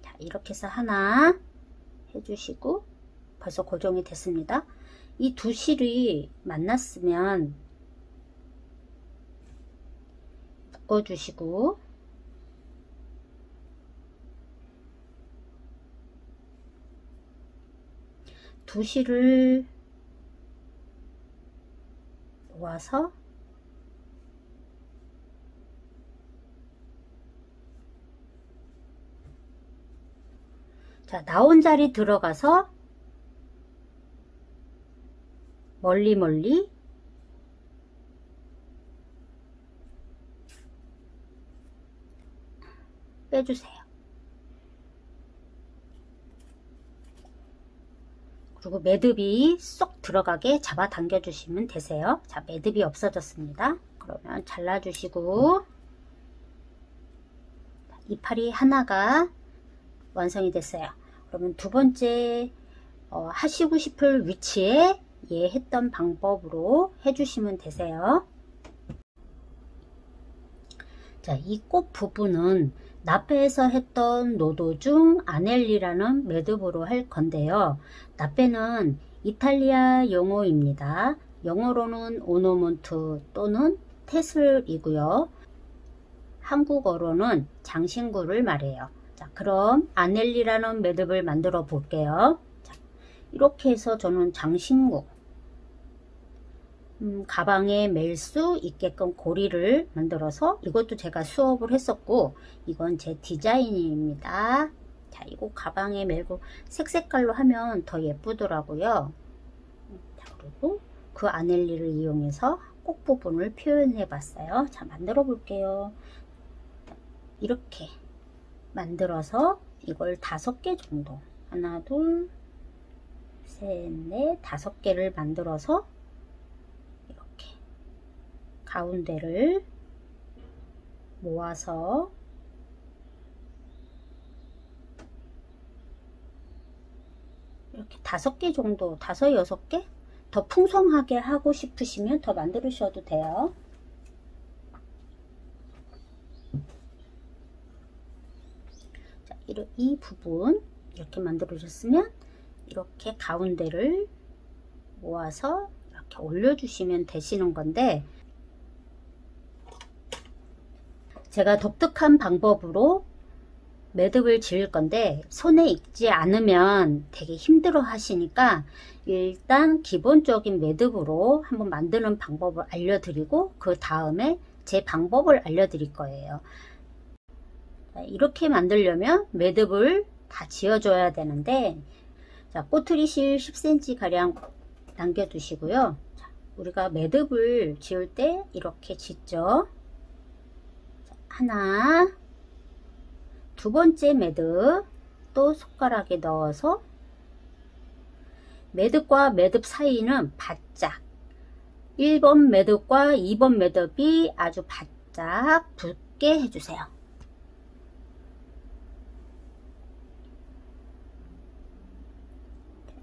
자, 이렇게 해서 하나 해주시고 벌써 고정이 됐습니다. 이 두 실이 만났으면 묶어주시고 두 실을 모아서 자, 나온 자리 들어가서 멀리 빼주세요. 그리고 매듭이 쏙 들어가게 잡아 당겨 주시면 되세요. 자, 매듭이 없어졌습니다. 그러면 잘라주시고 이파리 하나가 완성이 됐어요. 그러면 두 번째 하시고 싶을 위치에 예 했던 방법으로 해주시면 되세요. 자, 이 꽃 부분은 나페에서 했던 노도중 아넬리라는 매듭으로 할 건데요. 나페는 이탈리아 용어입니다. 영어로는 오너먼트 또는 테슬이고요. 한국어로는 장신구를 말해요. 자, 그럼 아넬리라는 매듭을 만들어 볼게요. 자, 이렇게 해서 저는 장신구 가방에 멜 수 있게끔 고리를 만들어서 이것도 제가 수업을 했었고 이건 제 디자인입니다. 자, 이거 가방에 메고 색깔로 하면 더 예쁘더라고요. 자, 그리고 그 아넬리를 이용해서 꽃 부분을 표현해 봤어요. 자, 만들어 볼게요. 이렇게 만들어서 이걸 5개 정도 하나 둘 셋 넷 5개를 만들어서 이렇게 가운데를 모아서 이렇게 5개 정도 5, 6개 더 풍성하게 하고 싶으시면 더 만드셔도 돼요. 자, 이 부분 이렇게 만들어주셨으면 이렇게 가운데를 모아서 이렇게 올려주시면 되시는 건데 제가 독특한 방법으로 매듭을 지을 건데 손에 익지 않으면 되게 힘들어 하시니까 일단 기본적인 매듭으로 한번 만드는 방법을 알려드리고 그 다음에 제 방법을 알려드릴 거예요. 이렇게 만들려면 매듭을 다 지어줘야 되는데 자, 꼬투리 실 10cm 가량 남겨 두시고요. 자, 우리가 매듭을 지을 때 이렇게 짓죠. 자, 하나 두 번째 매듭 또 손가락에 넣어서 매듭과 매듭 사이는 바짝 1번 매듭과 2번 매듭이 아주 바짝 붙게 해주세요.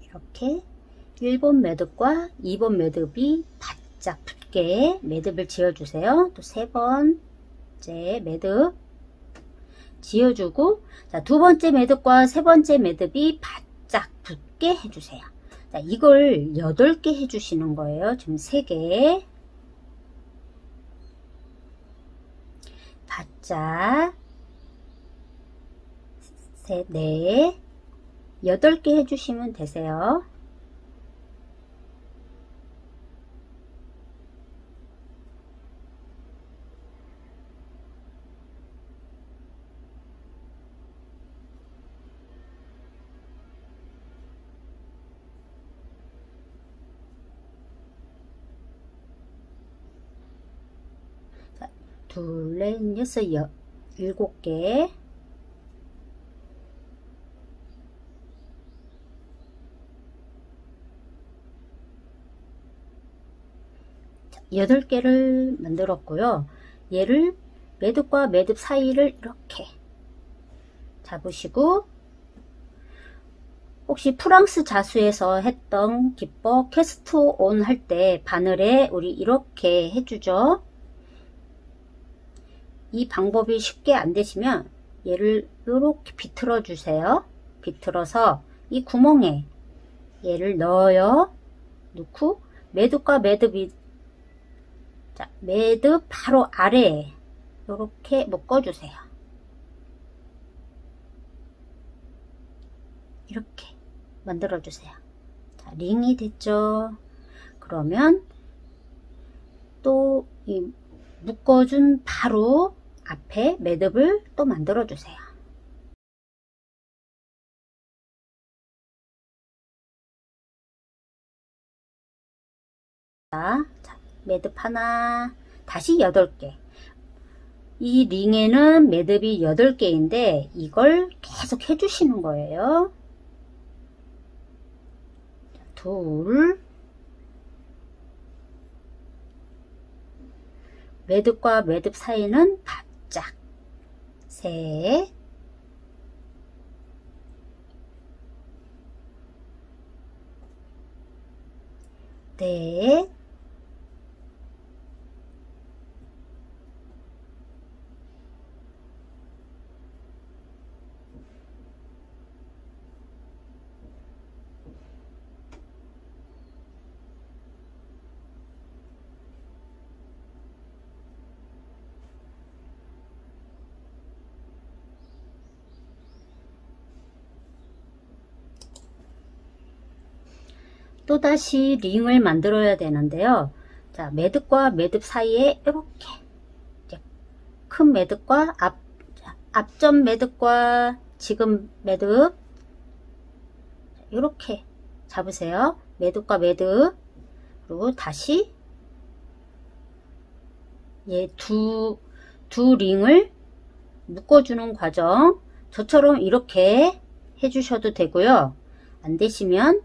이렇게 1번 매듭과 2번 매듭이 바짝 붙게 매듭을 지어주세요. 또 3번째 매듭 지어주고 자, 두 번째 매듭과 세 번째 매듭이 바짝 붙게 해주세요. 자, 이걸 8개 해주시는 거예요. 지금 3개 바짝 셋, 넷, 8개 해주시면 되세요. 둘, 넷, 여섯, 7개. 자, 8개를 만들었고요. 얘를 매듭과 매듭 사이를 이렇게 잡으시고, 혹시 프랑스 자수에서 했던 기법 캐스트 온 할 때 바늘에 우리 이렇게 해주죠. 이 방법이 쉽게 안 되시면 얘를 이렇게 비틀어 주세요. 비틀어서 이 구멍에 얘를 넣어요. 넣고 매듭과 매듭이, 자, 매듭 바로 아래에 이렇게 묶어 주세요. 이렇게 만들어 주세요. 자, 링이 됐죠. 그러면 또 이 묶어준 바로 앞에 매듭을 또 만들어 주세요. 자, 매듭 하나, 다시 8개. 이 링에는 매듭이 8개인데 이걸 계속 해주시는 거예요. 둘, 매듭과 매듭 사이는 바짝, 셋, 넷, 또다시 링을 만들어야 되는데요. 자, 매듭과 매듭 사이에 이렇게 큰 매듭과 앞전 매듭과 지금 매듭 이렇게 잡으세요. 매듭과 매듭. 그리고 다시 얘 두 링을 묶어주는 과정, 저처럼 이렇게 해주셔도 되고요. 안 되시면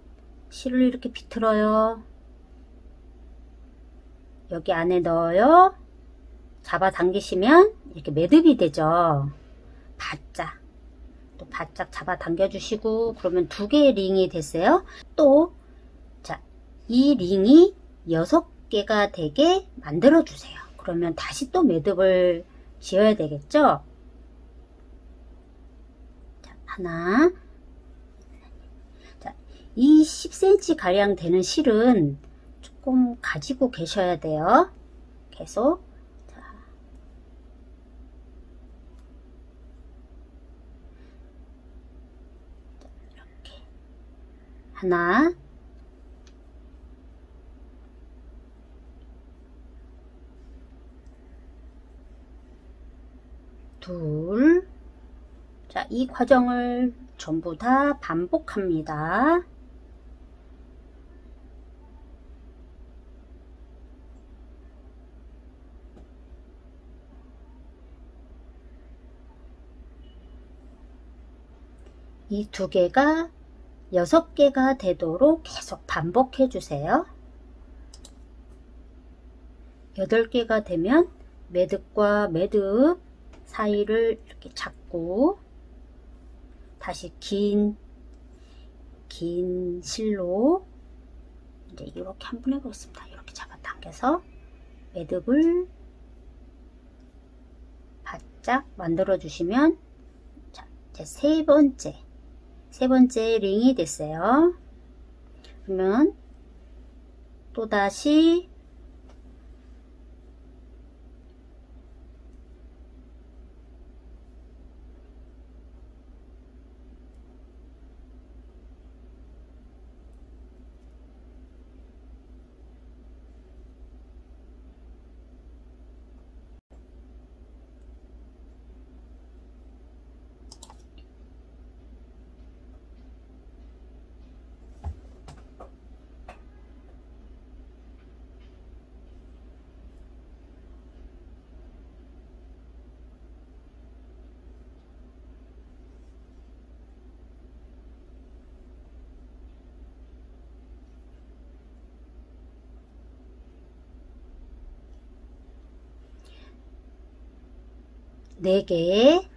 실을 이렇게 비틀어요. 여기 안에 넣어요. 잡아 당기시면 이렇게 매듭이 되죠. 바짝, 또 바짝 잡아 당겨 주시고, 그러면 2개의 링이 됐어요. 또 자, 이 링이 6개가 되게 만들어 주세요. 그러면 다시 또 매듭을 지어야 되겠죠. 자, 하나. 자, 이 10cm 가량 되는 실은 조금 가지고 계셔야 돼요. 계속. 자, 이렇게 하나, 둘. 자, 이 과정을 전부 다 반복합니다. 이 2개가 6개가 되도록 계속 반복해 주세요. 8개가 되면 매듭과 매듭 사이를 이렇게 잡고 다시 긴 실로 이제 이렇게 한번 해보겠습니다. 이렇게 잡아당겨서 매듭을 바짝 만들어 주시면, 자, 이제 세 번째 링이 됐어요. 그러면 또다시 4개.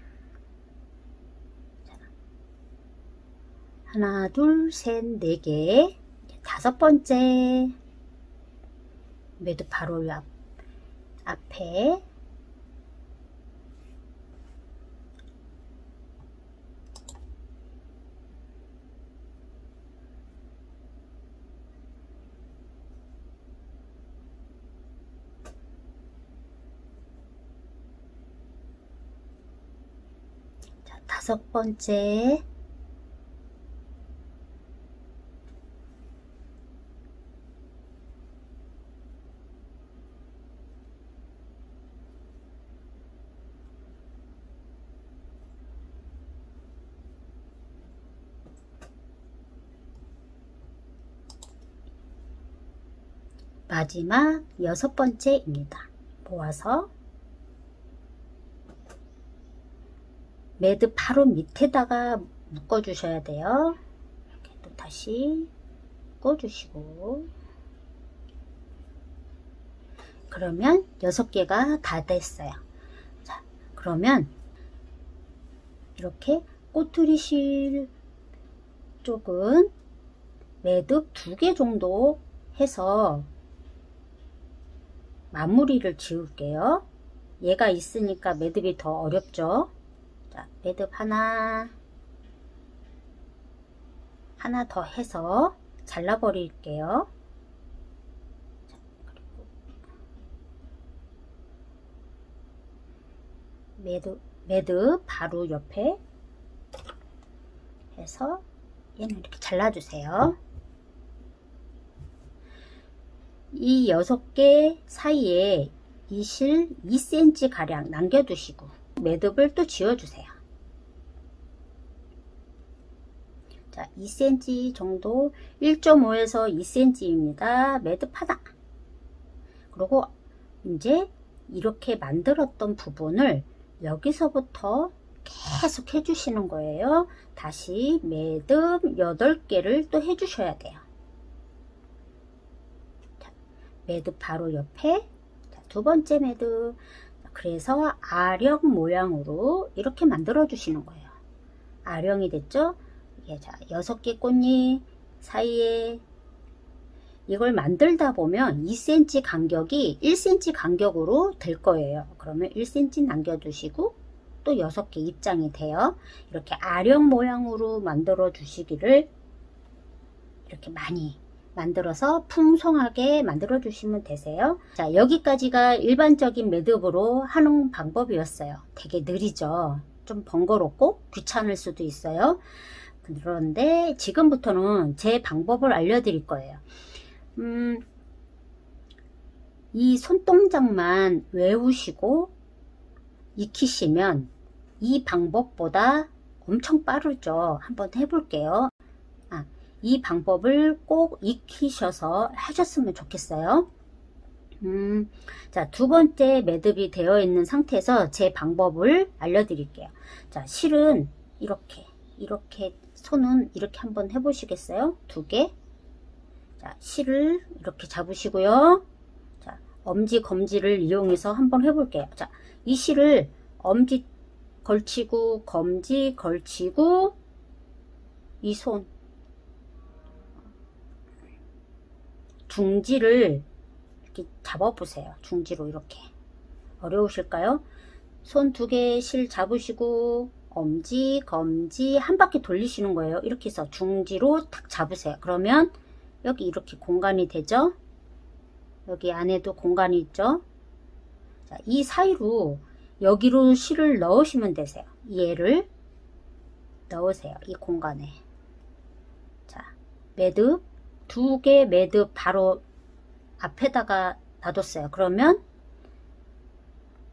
하나, 둘, 셋, 4개. 5번째 매듭 바로 앞에 자, 5번째 마지막 6번째입니다. 모아서 매듭 바로 밑에다가 묶어 주셔야 돼요. 이렇게 또 다시 묶어 주시고, 그러면 6개가 다 됐어요. 자, 그러면 이렇게 꼬투리 실 쪽은 매듭 2개 정도 해서 마무리를 지울게요. 얘가 있으니까 매듭이 더 어렵죠. 자, 매듭 하나 더 해서 잘라 버릴게요. 자, 그리고 매듭 바로 옆에 해서 얘는 이렇게 잘라주세요. 이 6개 사이에 이 실 2cm 가량 남겨두시고 매듭을 또 지어주세요. 자, 2cm 정도, 1.5에서 2cm입니다. 매듭 하나. 그리고 이제 이렇게 만들었던 부분을 여기서부터 계속 해주시는 거예요. 다시 매듭 8개를 또 해주셔야 돼요. 자, 매듭 바로 옆에, 자, 2번째 매듭. 그래서 아령 모양으로 이렇게 만들어 주시는 거예요. 아령이 됐죠? 이게 자, 6개 꽃잎 사이에 이걸 만들다 보면 2cm 간격이 1cm 간격으로 될 거예요. 그러면 1cm 남겨두시고 또 6개 입장이 돼요. 이렇게 아령 모양으로 만들어 주시기를 이렇게 많이 만들어서 풍성하게 만들어 주시면 되세요. 자, 여기까지가 일반적인 매듭으로 하는 방법이었어요. 되게 느리죠. 좀 번거롭고 귀찮을 수도 있어요. 그런데 지금부터는 제 방법을 알려드릴 거예요. 이 손동작만 외우시고 익히시면 이 방법보다 엄청 빠르죠. 한번 해볼게요. 이 방법을 꼭 익히셔서 하셨으면 좋겠어요. 자, 2번째 매듭이 되어 있는 상태에서 제 방법을 알려드릴게요. 자, 실은 이렇게 손은 이렇게 한번 해보시겠어요? 2개. 자, 실을 이렇게 잡으시고요. 자, 엄지 검지를 이용해서 한번 해볼게요. 자, 이 실을 엄지 걸치고 검지 걸치고 이 손 중지를 이렇게 잡아보세요. 중지로 이렇게. 어려우실까요? 손 2개 실 잡으시고 엄지, 검지 한 바퀴 돌리시는 거예요. 이렇게 해서 중지로 탁 잡으세요. 그러면 여기 이렇게 공간이 되죠? 여기 안에도 공간이 있죠? 자, 이 사이로 여기로 실을 넣으시면 되세요. 얘를 넣으세요. 이 공간에. 자, 매듭 2개 매듭 바로 앞에다가 놔뒀어요. 그러면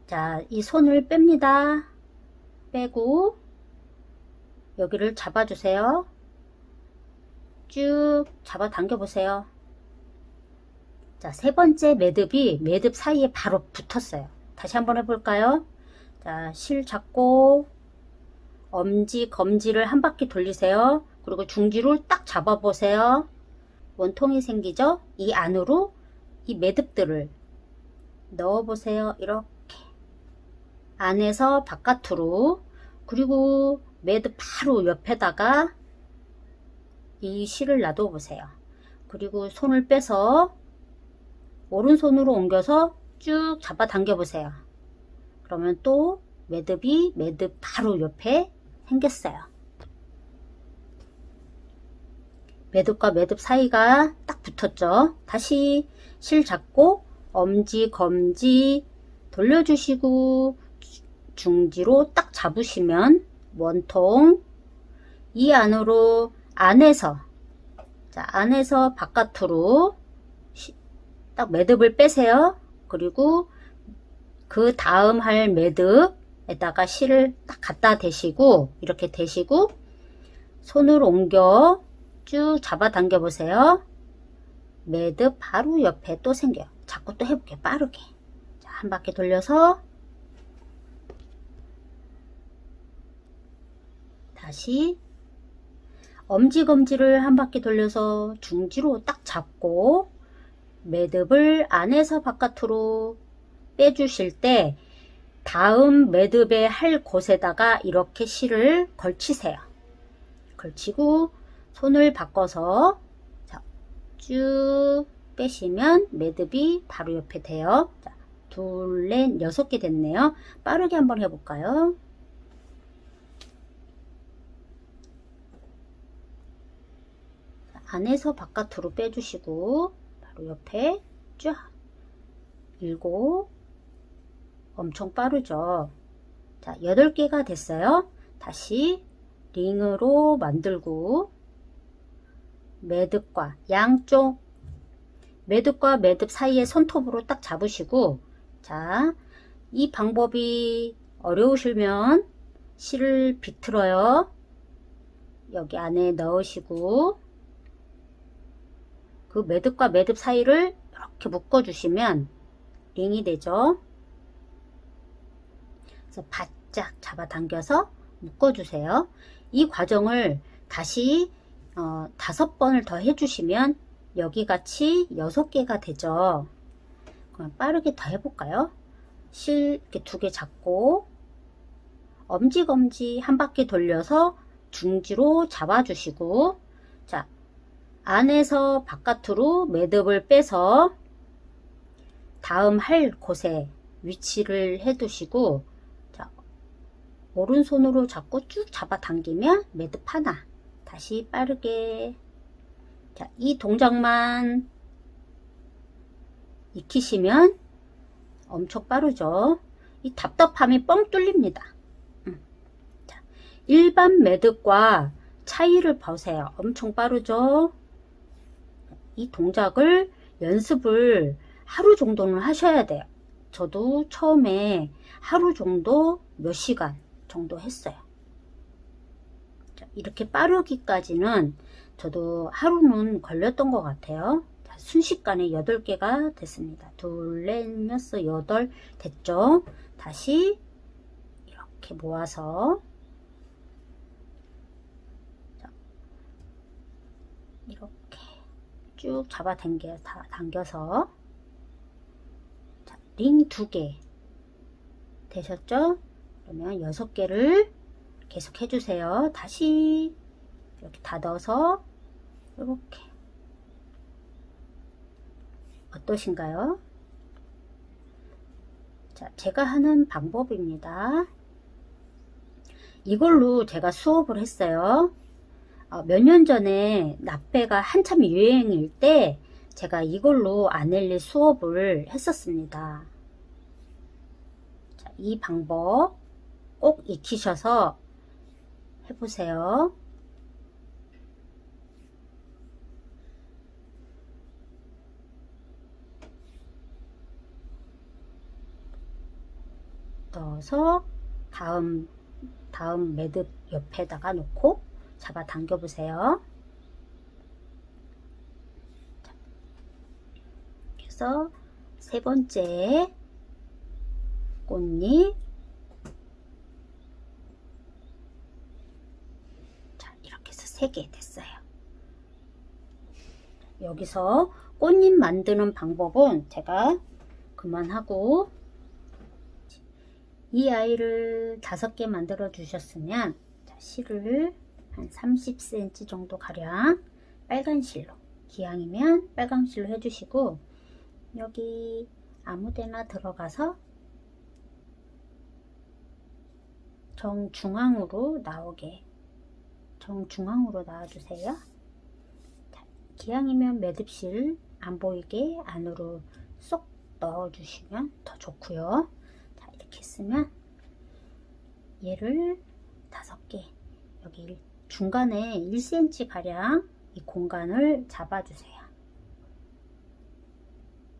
자, 이 손을 뺍니다. 빼고 여기를 잡아주세요. 쭉 잡아 당겨 보세요. 자, 3번째 매듭이 매듭 사이에 바로 붙었어요. 다시 한번 해볼까요? 자, 실 잡고 엄지 검지를 한 바퀴 돌리세요. 그리고 중지로 딱 잡아 보세요. 원통이 생기죠? 이 안으로 이 매듭들을 넣어 보세요. 이렇게. 안에서 바깥으로, 그리고 매듭 바로 옆에다가 이 실을 놔둬 보세요. 그리고 손을 빼서 오른손으로 옮겨서 쭉 잡아 당겨 보세요. 그러면 또 매듭이 매듭 바로 옆에 생겼어요. 매듭과 매듭 사이가 딱 붙었죠. 다시 실 잡고 엄지 검지 돌려주시고 중지로 딱 잡으시면 원통, 이 안으로 안에서 바깥으로 딱 매듭을 빼세요. 그리고 그 다음 할 매듭에다가 실을 딱 갖다 대시고, 이렇게 대시고 손을 옮겨 쭉 잡아 당겨 보세요. 매듭 바로 옆에 또 생겨요. 자꾸 또 해볼게요. 빠르게. 자, 한 바퀴 돌려서 다시 엄지검지를 한 바퀴 돌려서 중지로 딱 잡고 매듭을 안에서 바깥으로 빼주실 때 다음 매듭에 할 곳에다가 이렇게 실을 걸치세요. 걸치고 손을 바꿔서 쭉 빼시면 매듭이 바로 옆에 돼요. 자, 둘, 넷, 6개 됐네요. 빠르게 한번 해볼까요? 자, 안에서 바깥으로 빼주시고 바로 옆에 쫙 7, 엄청 빠르죠. 자, 8개가 됐어요. 다시 링으로 만들고 매듭과 양쪽 매듭과 매듭 사이에 손톱으로 딱 잡으시고, 자, 이 방법이 어려우시면 실을 비틀어요. 여기 안에 넣으시고 그 매듭과 매듭 사이를 이렇게 묶어 주시면 링이 되죠. 그래서 바짝 잡아 당겨서 묶어 주세요. 이 과정을 다시 5번을 더 해주시면 여기 같이 6개가 되죠. 그럼 빠르게 더 해볼까요? 실 이렇게 2개 잡고 엄지검지 한 바퀴 돌려서 중지로 잡아주시고, 자, 안에서 바깥으로 매듭을 빼서 다음 할 곳에 위치를 해두시고, 자, 오른손으로 잡고 쭉 잡아 당기면 매듭 하나. 다시 빠르게. 자, 이 동작만 익히시면 엄청 빠르죠. 이 답답함이 뻥 뚫립니다. 자, 일반 매듭과 차이를 보세요. 엄청 빠르죠. 이 동작을 연습을 하루 정도는 하셔야 돼요. 저도 처음에 하루 정도 몇 시간 정도 했어요. 자, 이렇게 빠르기까지는 저도 하루는 걸렸던 것 같아요. 자, 순식간에 8개가 됐습니다. 둘, 넷, 여섯, 8 됐죠. 다시 이렇게 모아서 자, 이렇게 쭉 잡아 당겨서 자, 링 2개 되셨죠? 그러면 6개를 계속 해주세요. 다시 이렇게 닫아서 이렇게. 어떠신가요? 자, 제가 하는 방법입니다. 이걸로 제가 수업을 했어요. 몇 년 전에 납배가 한참 유행일 때 제가 이걸로 아넬리 수업을 했었습니다. 자, 이 방법 꼭 익히셔서 해보세요. 넣어서 다음 매듭 옆에다가 놓고 잡아 당겨 보세요. 그래서 3번째 꽃잎. 자, 이렇게 해서 3개 됐어요. 여기서 꽃잎 만드는 방법은 제가 그만하고 이 아이를 5개 만들어 주셨으면, 자, 실을 한 30cm 정도 가량 빨간 실로, 기왕이면 빨간 실로 해주시고, 여기 아무데나 들어가서 정중앙으로 나오게, 정중앙으로 놔주세요. 자, 기왕이면 매듭실 안 보이게 안으로 쏙 넣어주시면 더 좋고요. 자, 이렇게 했으면 얘를 5개, 여기 중간에 1cm 가량 이 공간을 잡아주세요.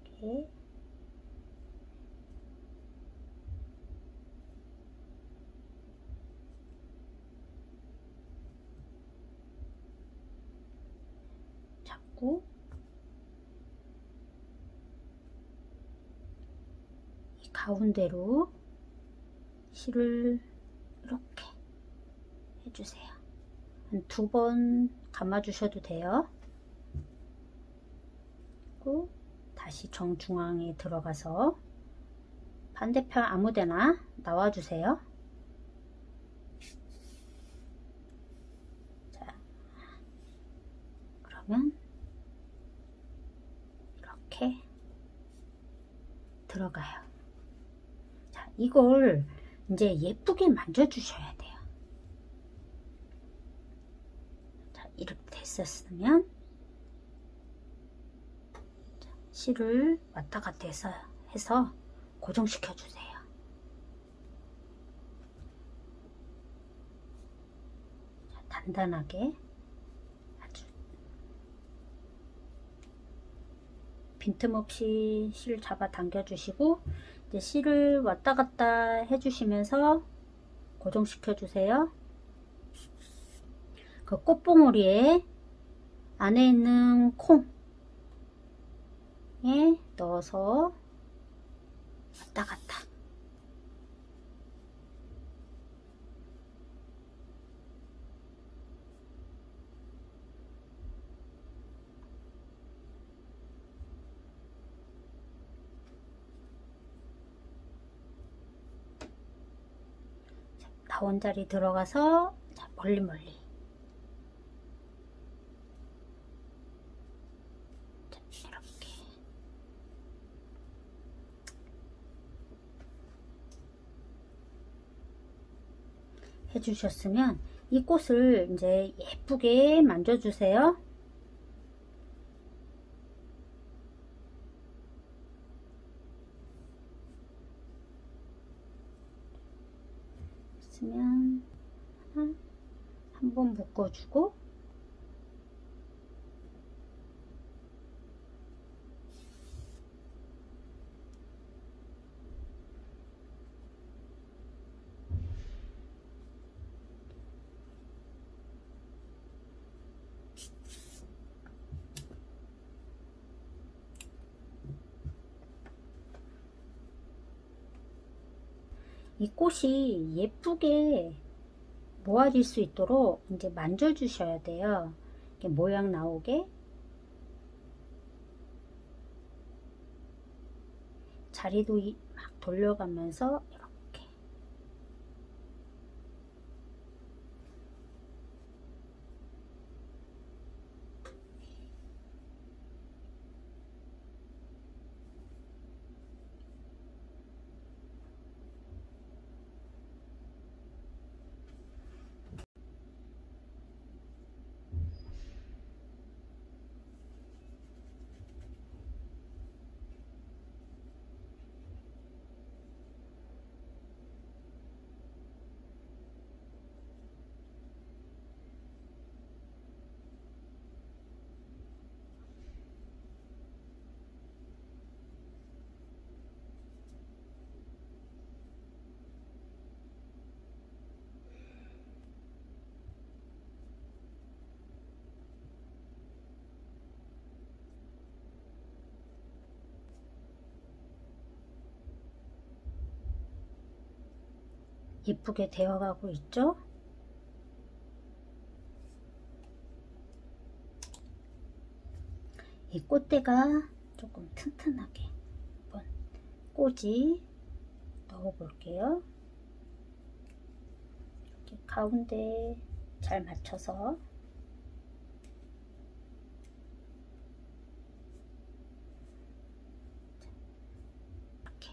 이렇게. 잡고 이 가운데로 실을 이렇게 해주세요. 한 2번 감아 주셔도 돼요. 그리고 다시 정중앙에 들어가서 반대편 아무데나 나와 주세요. 자, 그러면 이렇게 들어가요. 자, 이걸 이제 예쁘게 만져 주셔야 돼요. 자, 이렇게 됐었으면, 자, 실을 왔다 갔다 해서 고정시켜 주세요. 자, 단단하게 아주 빈틈없이 실 잡아 당겨 주시고, 이제 실을 왔다 갔다 해주시면서 고정시켜 주세요. 그 꽃봉오리에 안에 있는 콩에 넣어서 왔다 갔다. 나온 자리 들어가서, 자, 멀리 자, 이렇게 해주셨으면 이 꽃을 이제 예쁘게 만져주세요. 있으면 한 번 묶어주고, 이 꽃이 예쁘게 모아질 수 있도록 이제 만져 주셔야 돼요. 이렇게 모양 나오게. 자리도 막 돌려가면서 이렇게. 예쁘게 되어가고 있죠? 이 꽃대가 조금 튼튼하게 한번 꽂이 넣어 볼게요. 가운데 잘 맞춰서 이렇게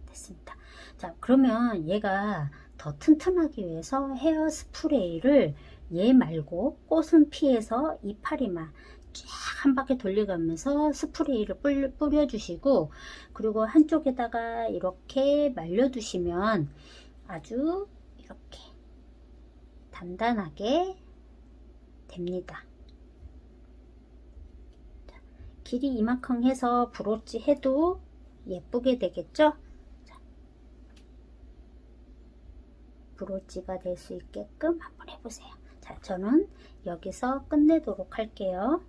됐습니다. 자, 그러면 얘가 더 튼튼하기 위해서 헤어 스프레이를 얘 말고 꽃은 피해서 이파리만 쫙 한 바퀴 돌려가면서 스프레이를 뿌려주시고, 그리고 한쪽에다가 이렇게 말려두시면 아주 이렇게 단단하게 됩니다. 길이 이만큼 해서 브로치 해도 예쁘게 되겠죠? 브로치가 될 수 있게끔 한번 해보세요. 자, 저는 여기서 끝내도록 할게요.